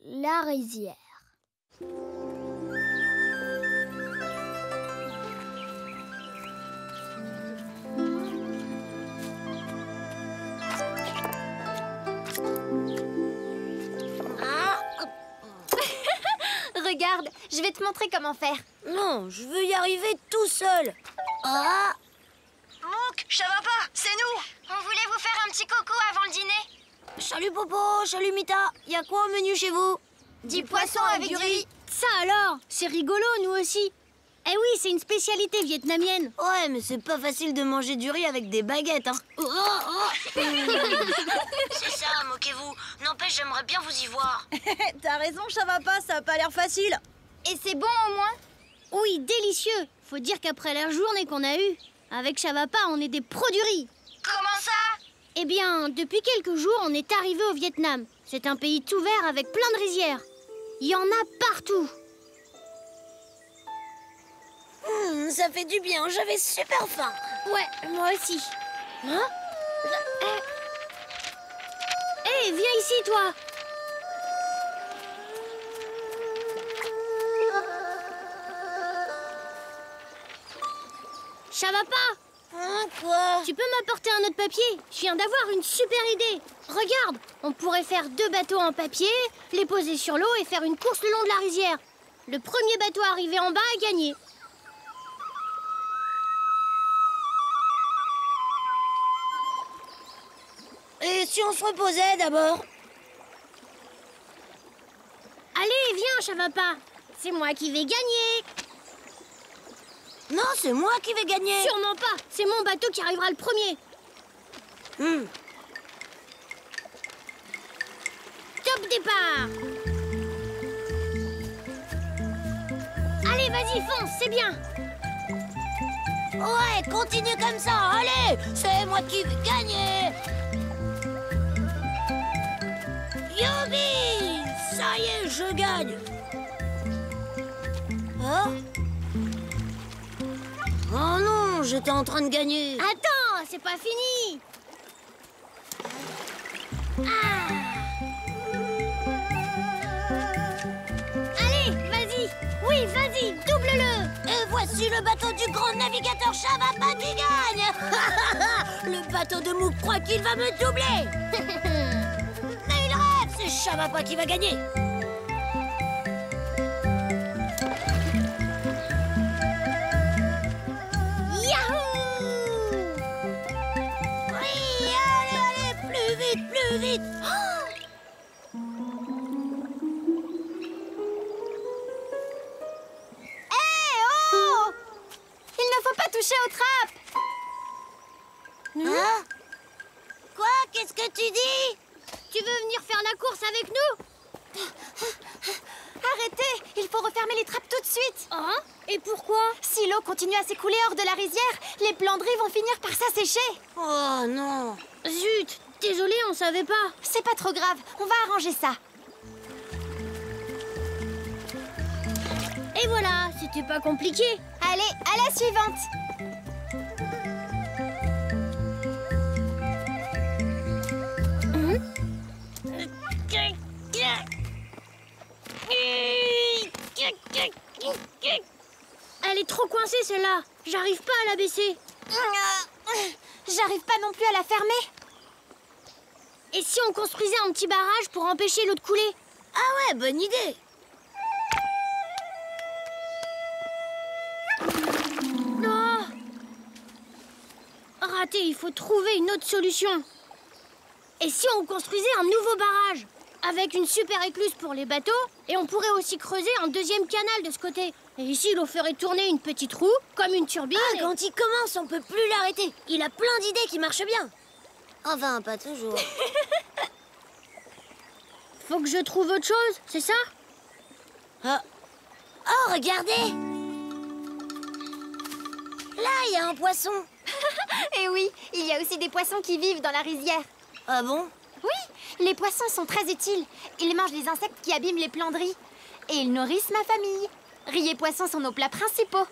La rizière. Regarde, je vais te montrer comment faire. Non, je veux y arriver tout seul. Ah! Mouk, Chavapa, c'est nous. On voulait vous faire un petit coco avant le dîner. Salut Popo, salut Mita. Y a quoi au menu chez vous? Du poisson avec du riz. Ça alors, c'est rigolo, nous aussi. Eh oui, c'est une spécialité vietnamienne. Ouais, mais c'est pas facile de manger du riz avec des baguettes, hein. C'est ça, moquez-vous. N'empêche, j'aimerais bien vous y voir. T'as raison, Chavapa, ça a pas l'air facile. Et c'est bon au moins? Oui, délicieux. Faut dire qu'après la journée qu'on a eue, avec Chavapa, on est des pros du riz. Comment ça? Eh bien, depuis quelques jours, on est arrivé au Vietnam. C'est un pays tout vert avec plein de rizières. Il y en a partout. Ça fait du bien, j'avais super faim. Ouais, moi aussi. Hein? Hé, viens ici, toi. Chavapa, Hein, quoi? tu peux m'apporter un autre papier? Je viens d'avoir une super idée. Regarde, on pourrait faire 2 bateaux en papier, les poser sur l'eau et faire une course le long de la rizière. Le premier bateau arrivé en bas a gagné. Et si on se reposait d'abord? Allez, viens, Chavapa. C'est moi qui vais gagner. Non, c'est moi qui vais gagner. Sûrement pas. C'est mon bateau qui arrivera le premier. Top départ. Allez, vas-y, fonce, c'est bien. Ouais, continue comme ça, allez. C'est moi qui vais gagner. Youpi! Ça y est, je gagne. Oh? Oh non, j'étais en train de gagner. Attends, c'est pas fini. Allez, vas-y. Oui, vas-y, double-le. Et voici le bateau du grand navigateur Chavapa qui gagne. Le bateau de Mouk croit qu'il va me doubler. Mais il rêve, c'est Chavapa qui va gagner. Plus vite! Oh! Il ne faut pas toucher aux trappes. Hein? Quoi? Qu'est-ce que tu dis? Tu veux venir faire la course avec nous? Arrêtez! Il faut refermer les trappes tout de suite. Hein? Et pourquoi? Si l'eau continue à s'écouler hors de la rizière, les plans de riz vont finir par s'assécher. Oh non! Zut! Désolée, on savait pas. C'est pas trop grave, on va arranger ça. Et voilà, c'était pas compliqué. Allez, à la suivante. Elle est trop coincée celle-là. J'arrive pas à la baisser. J'arrive pas non plus à la fermer. Et si on construisait un petit barrage pour empêcher l'eau de couler? Ah ouais, bonne idée! Non! Raté, il faut trouver une autre solution. Et si on construisait un nouveau barrage? Avec une super écluse pour les bateaux, et on pourrait aussi creuser un deuxième canal de ce côté. Et ici, l'eau ferait tourner une petite roue, comme une turbine. Ah, quand il commence, on peut plus l'arrêter. Il a plein d'idées qui marchent bien. Enfin, pas toujours. Faut que je trouve autre chose, c'est ça? Oh, regardez! Là, il y a un poisson. Et oui, il y a aussi des poissons qui vivent dans la rizière. Ah bon? Oui, les poissons sont très utiles. Ils mangent les insectes qui abîment les plants de riz. Et ils nourrissent ma famille. Riz et poissons sont nos plats principaux.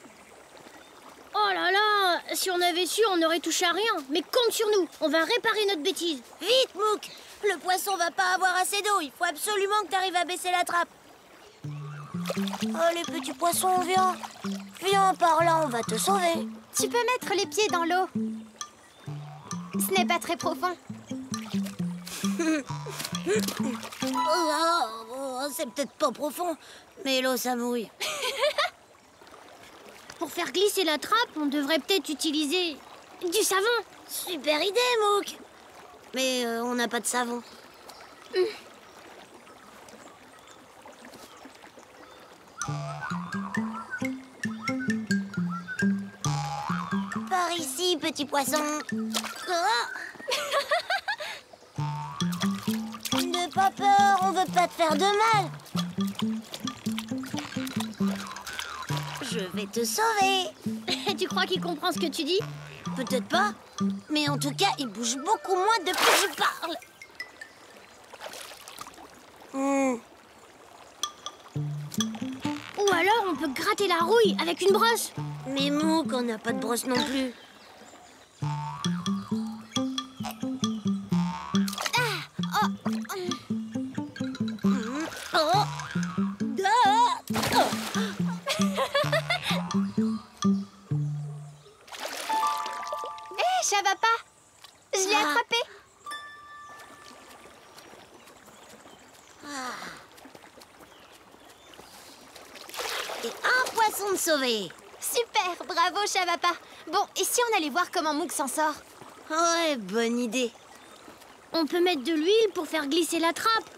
Oh là là, si on avait su, on n'aurait touché à rien. Mais compte sur nous, on va réparer notre bêtise. Vite, Mouk! Le poisson va pas avoir assez d'eau. Il faut absolument que tu arrives à baisser la trappe. Oh, les petits poissons, viens. Viens par là, on va te sauver. Tu peux mettre les pieds dans l'eau. Ce n'est pas très profond. C'est peut-être pas profond, mais l'eau, ça mouille. Pour faire glisser la trappe, on devrait peut-être utiliser du savon. Super idée, Mouk. Mais on n'a pas de savon. Par ici, petit poisson. Ne pas peur, on veut pas te faire de mal. Je vais te sauver. Tu crois qu'il comprend ce que tu dis? Peut-être pas, mais en tout cas, il bouge beaucoup moins depuis que je parle. Ou alors on peut gratter la rouille avec une brosse. Mais Mouk, on n'a pas de brosse non plus. Ça va pas? Je l'ai attrapé. Et un poisson de sauvé. Super, bravo Chavapa. Bon, et si on allait voir comment Mouk s'en sort? Ouais, bonne idée. On peut mettre de l'huile pour faire glisser la trappe.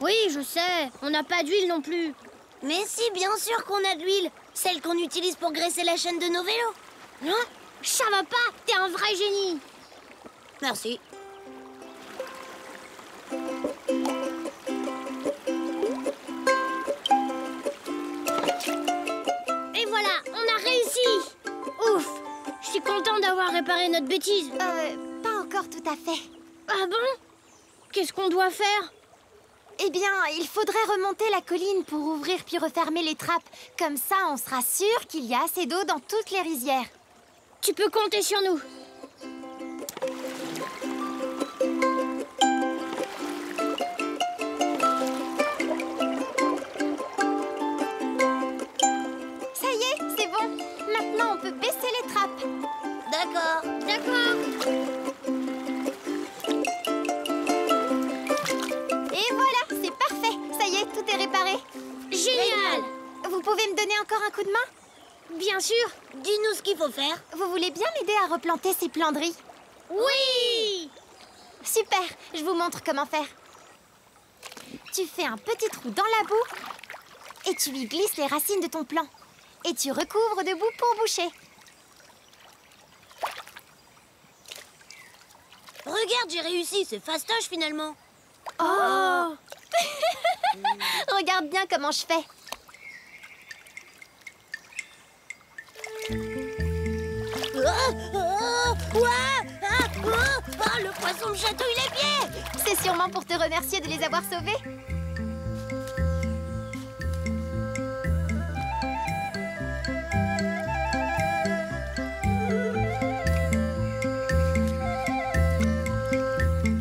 Oui, je sais, on n'a pas d'huile non plus. Mais si, bien sûr qu'on a de l'huile. Celle qu'on utilise pour graisser la chaîne de nos vélos. Hein? Chavapa, t'es un vrai génie. Merci. Et voilà, on a réussi. Ouf, je suis content d'avoir réparé notre bêtise. Pas encore tout à fait. Ah bon? Qu'est-ce qu'on doit faire? Eh bien, il faudrait remonter la colline pour ouvrir puis refermer les trappes. Comme ça, on sera sûr qu'il y a assez d'eau dans toutes les rizières. Tu peux compter sur nous. Ça y est, c'est bon. Maintenant, on peut baisser les trappes. D'accord. D'accord. Et voilà, c'est parfait. Ça y est, tout est réparé. Génial. Vous pouvez me donner encore un coup de main? Bien sûr. Dis-nous ce qu'il faut faire. Vous voulez bien m'aider à replanter ces plants de riz? Oui. Super, je vous montre comment faire. Tu fais un petit trou dans la boue et tu y glisses les racines de ton plant. Et tu recouvres de boue pour boucher. Regarde, j'ai réussi. C'est fastoche finalement. Oh. Regarde bien comment je fais. Le poisson me chatouille les pieds. C'est sûrement pour te remercier de les avoir sauvés.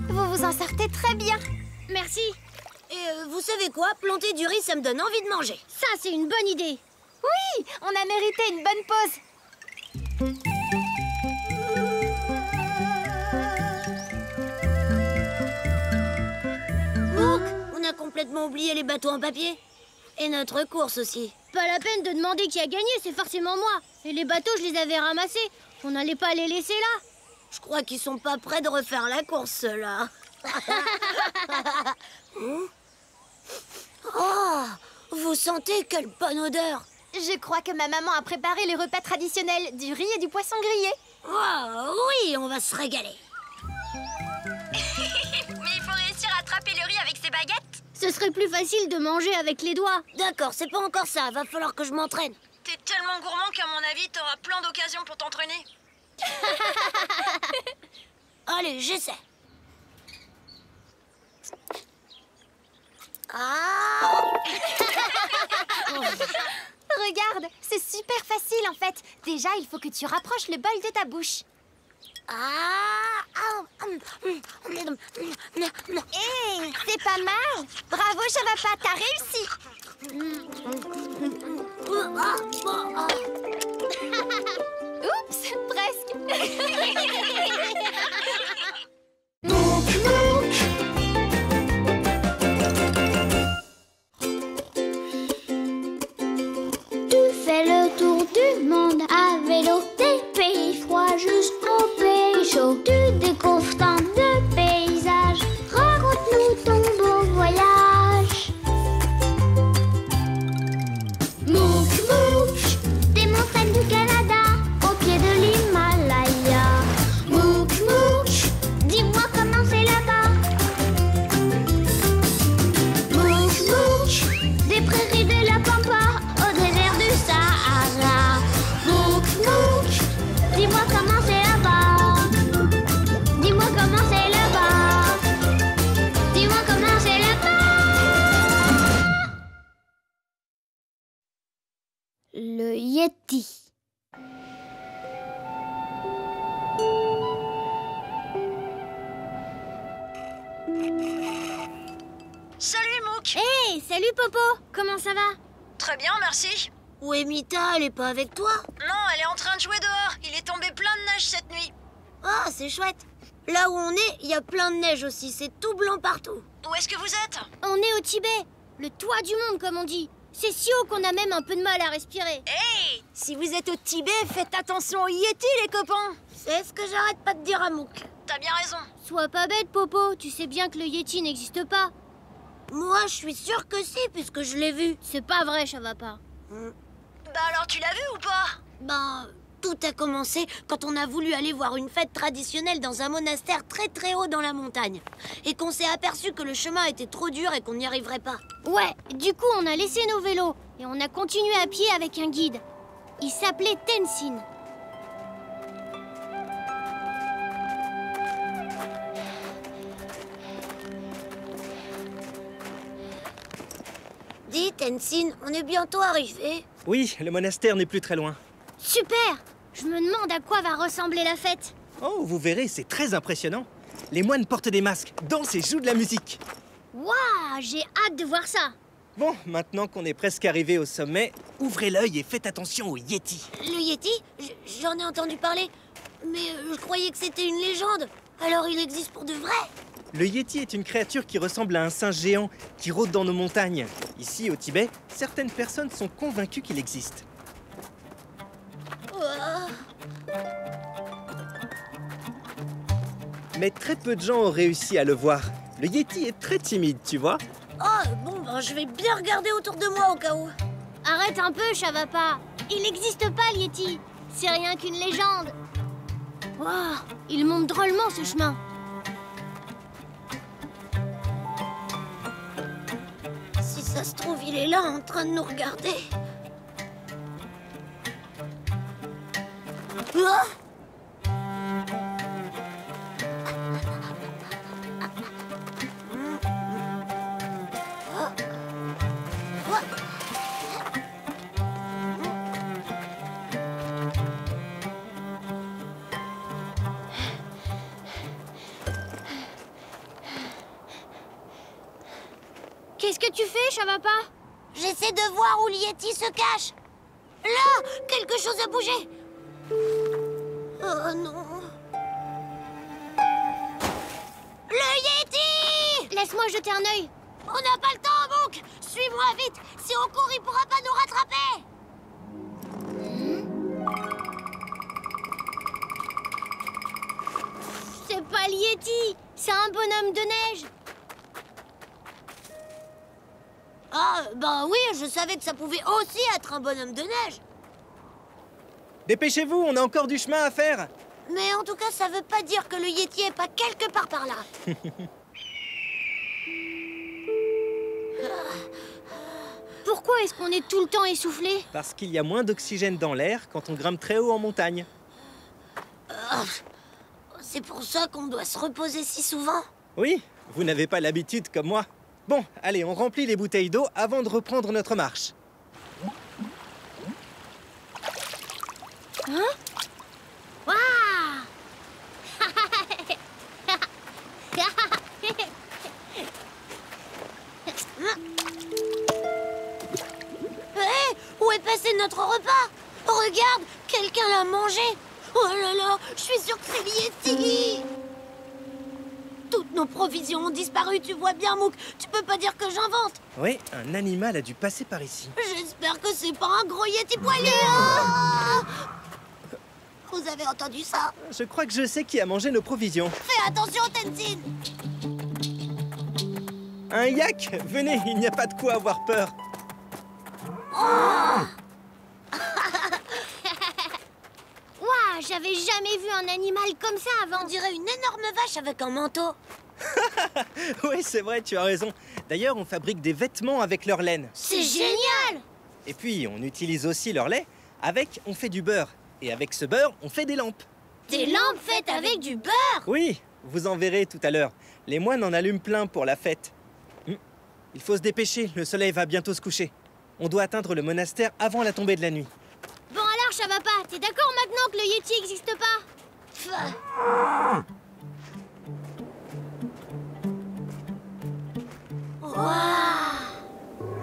Vous vous en sortez très bien. Merci. Et vous savez quoi? Planter du riz, ça me donne envie de manger. Ça, c'est une bonne idée. Oui, on a mérité une bonne pause. Mouk, on a complètement oublié les bateaux en papier. Et notre course aussi. Pas la peine de demander qui a gagné, c'est forcément moi. Et les bateaux, je les avais ramassés. On n'allait pas les laisser là. Je crois qu'ils sont pas prêts de refaire la course, ceux-là. Oh, vous sentez quelle bonne odeur. Je crois que ma maman a préparé les repas traditionnels, du riz et du poisson grillé. Oh, oui, on va se régaler. Mais il faut réussir à attraper le riz avec ses baguettes. Ce serait plus facile de manger avec les doigts. D'accord, c'est pas encore ça. Va falloir que je m'entraîne. T'es tellement gourmand qu'à mon avis, t'auras plein d'occasions pour t'entraîner. Allez, j'essaie. Ah. Regarde, c'est super facile en fait. Déjà, il faut que tu rapproches le bol de ta bouche. Hé, c'est pas mal. Bravo, Chavapa, t'as réussi. Oups, presque. vélo. Tu découvres tant de paysages. Raconte-nous ton beau voyage. Mouk Mouk, des montagnes du Canada au pied de l'Himalaya. Mouk Mouk, dis-moi comment c'est là-bas. Mouk Mouk, des prairies de la Pampa au désert du Sahara. Mouk Mouk, dis-moi comment c'est là-bas. Dis-moi comment c'est là-bas. Dis-moi comment c'est là-bas. Le Yéti. Salut, Mouk. Hé, salut Popo. Comment ça va? Très bien, merci. Où est Mita? Elle est pas avec toi? Non, elle est en train de jouer dehors. Il est tombé plein de neige cette nuit. Ah, c'est chouette. Là où on est, il y a plein de neige aussi. C'est tout blanc partout. Où est-ce que vous êtes? On est au Tibet, le toit du monde comme on dit. C'est si haut qu'on a même un peu de mal à respirer. Hey! Si vous êtes au Tibet, faites attention aux Yétis, les copains. C'est ce que j'arrête pas de dire à Mouk. T'as bien raison. Sois pas bête Popo, tu sais bien que le Yéti n'existe pas. Moi, je suis sûre que si, puisque je l'ai vu. C'est pas vrai, Chavapa. Bah alors, tu l'as vu ou pas? Ben, tout a commencé quand on a voulu aller voir une fête traditionnelle dans un monastère très très haut dans la montagne. Et qu'on s'est aperçu que le chemin était trop dur et qu'on n'y arriverait pas. Ouais, du coup on a laissé nos vélos et on a continué à pied avec un guide. Il s'appelait Tenzin. Dis, Tenzin, on est bientôt arrivé. Oui, le monastère n'est plus très loin. Super! Je me demande à quoi va ressembler la fête. Oh, vous verrez, c'est très impressionnant. Les moines portent des masques, dansent et jouent de la musique. Waouh, j'ai hâte de voir ça. Bon, maintenant qu'on est presque arrivé au sommet, ouvrez l'œil et faites attention au Yéti. Le Yéti? J'en ai entendu parler. Mais je croyais que c'était une légende. Alors il existe pour de vrai? Le Yéti est une créature qui ressemble à un singe géant qui rôde dans nos montagnes. Ici, au Tibet, certaines personnes sont convaincues qu'il existe. Mais très peu de gens ont réussi à le voir. Le Yéti est très timide, tu vois. Oh, bon, ben je vais bien regarder autour de moi au cas où. Arrête un peu, Chavapa. Il n'existe pas, le Yéti. C'est rien qu'une légende. Waouh, il monte drôlement ce chemin. Si ça se trouve, il est là en train de nous regarder. Ah! Qu'est-ce que tu fais, Chavapa? J'essaie de voir où le Yéti se cache. Là, quelque chose a bougé. Oh non. Le Yéti! Laisse-moi jeter un œil. On n'a pas le temps, Mouk. Suis-moi vite. Si on court, il pourra pas nous rattraper. C'est pas le Yéti, c'est un bonhomme de neige. Ah, ben oui, je savais que ça pouvait aussi être un bonhomme de neige. Dépêchez-vous, on a encore du chemin à faire. Mais en tout cas, ça veut pas dire que le Yéti est pas quelque part par là. Pourquoi est-ce qu'on est tout le temps essoufflé? Parce qu'il y a moins d'oxygène dans l'air quand on grimpe très haut en montagne. C'est pour ça qu'on doit se reposer si souvent. Oui, vous n'avez pas l'habitude comme moi. Bon, allez, on remplit les bouteilles d'eau avant de reprendre notre marche. Hein? Waouh! Hé, où est passé notre repas? Regarde, quelqu'un l'a mangé. Oh là là, je suis sûre que c'est le Yéti. Toutes nos provisions ont disparu, tu vois bien, Mouk. Tu peux pas dire que j'invente. Oui, un animal a dû passer par ici. J'espère que c'est pas un gros Yéti poilu. Ah! Vous avez entendu ça? Je crois que je sais qui a mangé nos provisions. Fais attention, Tenzin! Un yak? Venez, il n'y a pas de quoi avoir peur. Waouh, j'avais jamais vu un animal comme ça avant. On dirait une énorme vache avec un manteau. Oui, c'est vrai, tu as raison. D'ailleurs, on fabrique des vêtements avec leur laine. C'est génial! Et puis, on utilise aussi leur lait. Avec, on fait du beurre. Et avec ce beurre, on fait des lampes. Des lampes faites avec du beurre? Oui, vous en verrez tout à l'heure. Les moines en allument plein pour la fête. Il faut se dépêcher, le soleil va bientôt se coucher. On doit atteindre le monastère avant la tombée de la nuit. Bon alors, Shavappa, t'es d'accord maintenant que le Yeti n'existe pas? Waouh!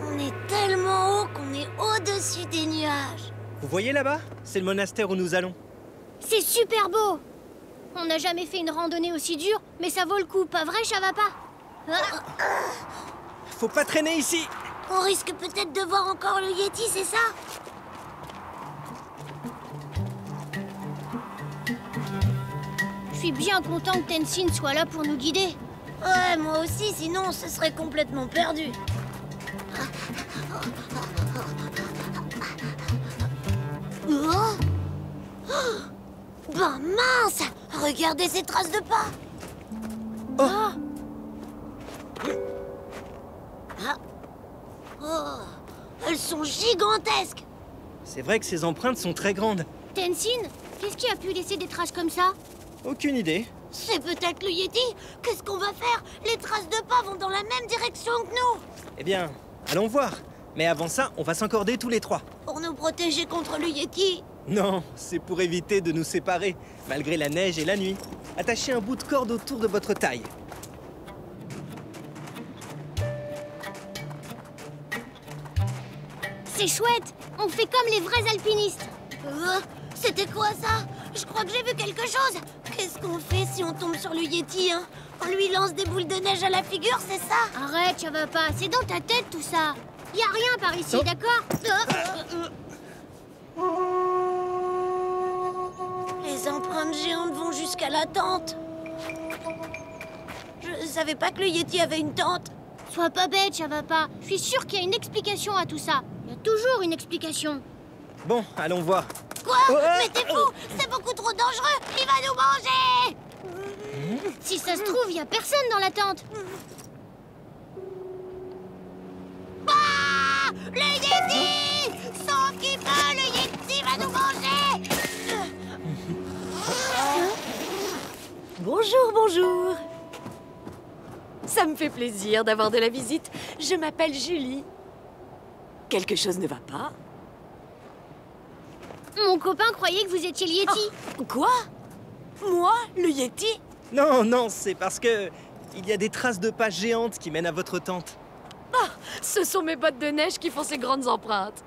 On est tellement haut qu'on est au-dessus des nuages. Vous voyez là-bas? C'est le monastère où nous allons. C'est super beau! On n'a jamais fait une randonnée aussi dure, mais ça vaut le coup, pas vrai, Shavappa? Faut pas traîner ici! On risque peut-être de voir encore le Yeti, c'est ça? Je suis bien content que Tenzin soit là pour nous guider. Ouais, moi aussi, sinon on se serait complètement perdu. Oh! Ben mince! Regardez ces traces de pas! Oh! Oh! Elles sont gigantesques! C'est vrai que ces empreintes sont très grandes. Tenzin, qu'est-ce qui a pu laisser des traces comme ça? Aucune idée. C'est peut-être le Yeti! Qu'est-ce qu'on va faire? Les traces de pas vont dans la même direction que nous! Eh bien, allons voir. Mais avant ça, on va s'encorder tous les trois. Pour nous protéger contre le Yeti! Non, c'est pour éviter de nous séparer, malgré la neige et la nuit. Attachez un bout de corde autour de votre taille. C'est chouette! On fait comme les vrais alpinistes! C'était quoi ça? Je crois que j'ai vu quelque chose! Qu'est-ce qu'on fait si on tombe sur le Yeti, hein? On lui lance des boules de neige à la figure, c'est ça? Arrête, Shavappa, c'est dans ta tête tout ça! Y a rien par ici, d'accord? Les empreintes géantes vont jusqu'à la tente. Je savais pas que le Yeti avait une tente. Sois pas bête, Shavappa. Je suis sûre qu'il y a une explication à tout ça. Il y a toujours une explication. Bon, allons voir. Quoi? Mais t'es fou! C'est beaucoup trop dangereux! Il va nous manger! Si ça se trouve, il y a personne dans la tente. Ah! Le Yeti! Sauf qu'il peut, le Yeti va nous manger! Bonjour, bonjour. Ça me fait plaisir d'avoir de la visite. Je m'appelle Julie. Quelque chose ne va pas? Mon copain croyait que vous étiez le Yeti. Oh, quoi? Moi, le Yeti? Non, non, c'est parce que... il y a des traces de pas géantes qui mènent à votre tente. Ah, ce sont mes bottes de neige qui font ces grandes empreintes.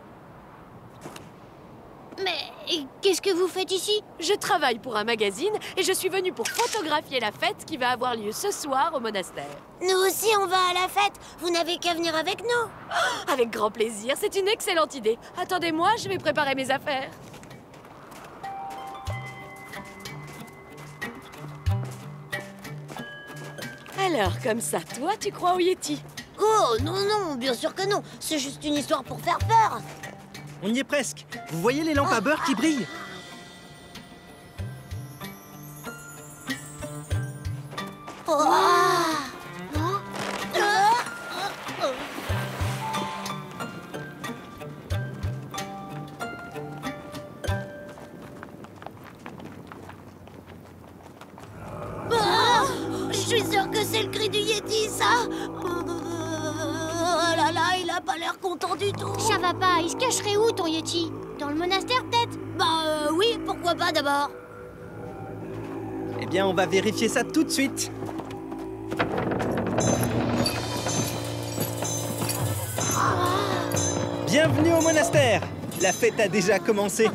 Mais qu'est-ce que vous faites ici? Je travaille pour un magazine et je suis venue pour photographier la fête qui va avoir lieu ce soir au monastère. Nous aussi, on va à la fête. Vous n'avez qu'à venir avec nous. Oh, avec grand plaisir, c'est une excellente idée. Attendez-moi, je vais préparer mes affaires. Alors, comme ça, toi, tu crois au Yeti? Oh, non, non, bien sûr que non. C'est juste une histoire pour faire peur. On y est presque. Vous voyez les lampes à beurre qui brillent? Oh. Je suis sûre que c'est le cri du Yeti, ça. Oh là là, il a pas l'air content du tout. Shavappa, il se cacherait où ton Yeti? Dans le monastère peut-être? Bah oui, pourquoi pas d'abord? Eh bien, on va vérifier ça tout de suite. Bienvenue au monastère. La fête a déjà commencé.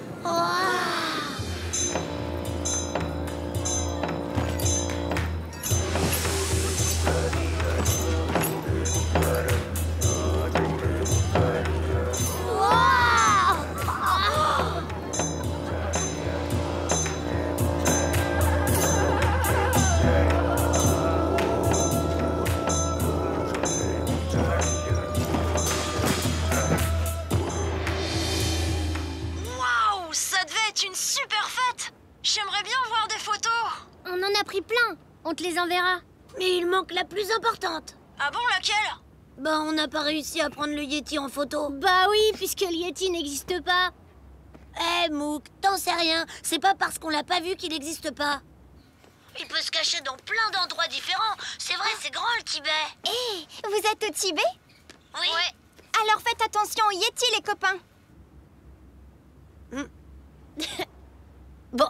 a pris plein. On te les enverra. Mais il manque la plus importante. Ah bon, laquelle? Bah, on n'a pas réussi à prendre le Yeti en photo. Bah oui, puisque le Yeti n'existe pas. Eh, Mouk, t'en sais rien. C'est pas parce qu'on l'a pas vu qu'il n'existe pas. Il peut se cacher dans plein d'endroits différents. C'est vrai, c'est grand le Tibet. Hé, vous êtes au Tibet? Oui. Alors faites attention au Yeti, les copains. Bon.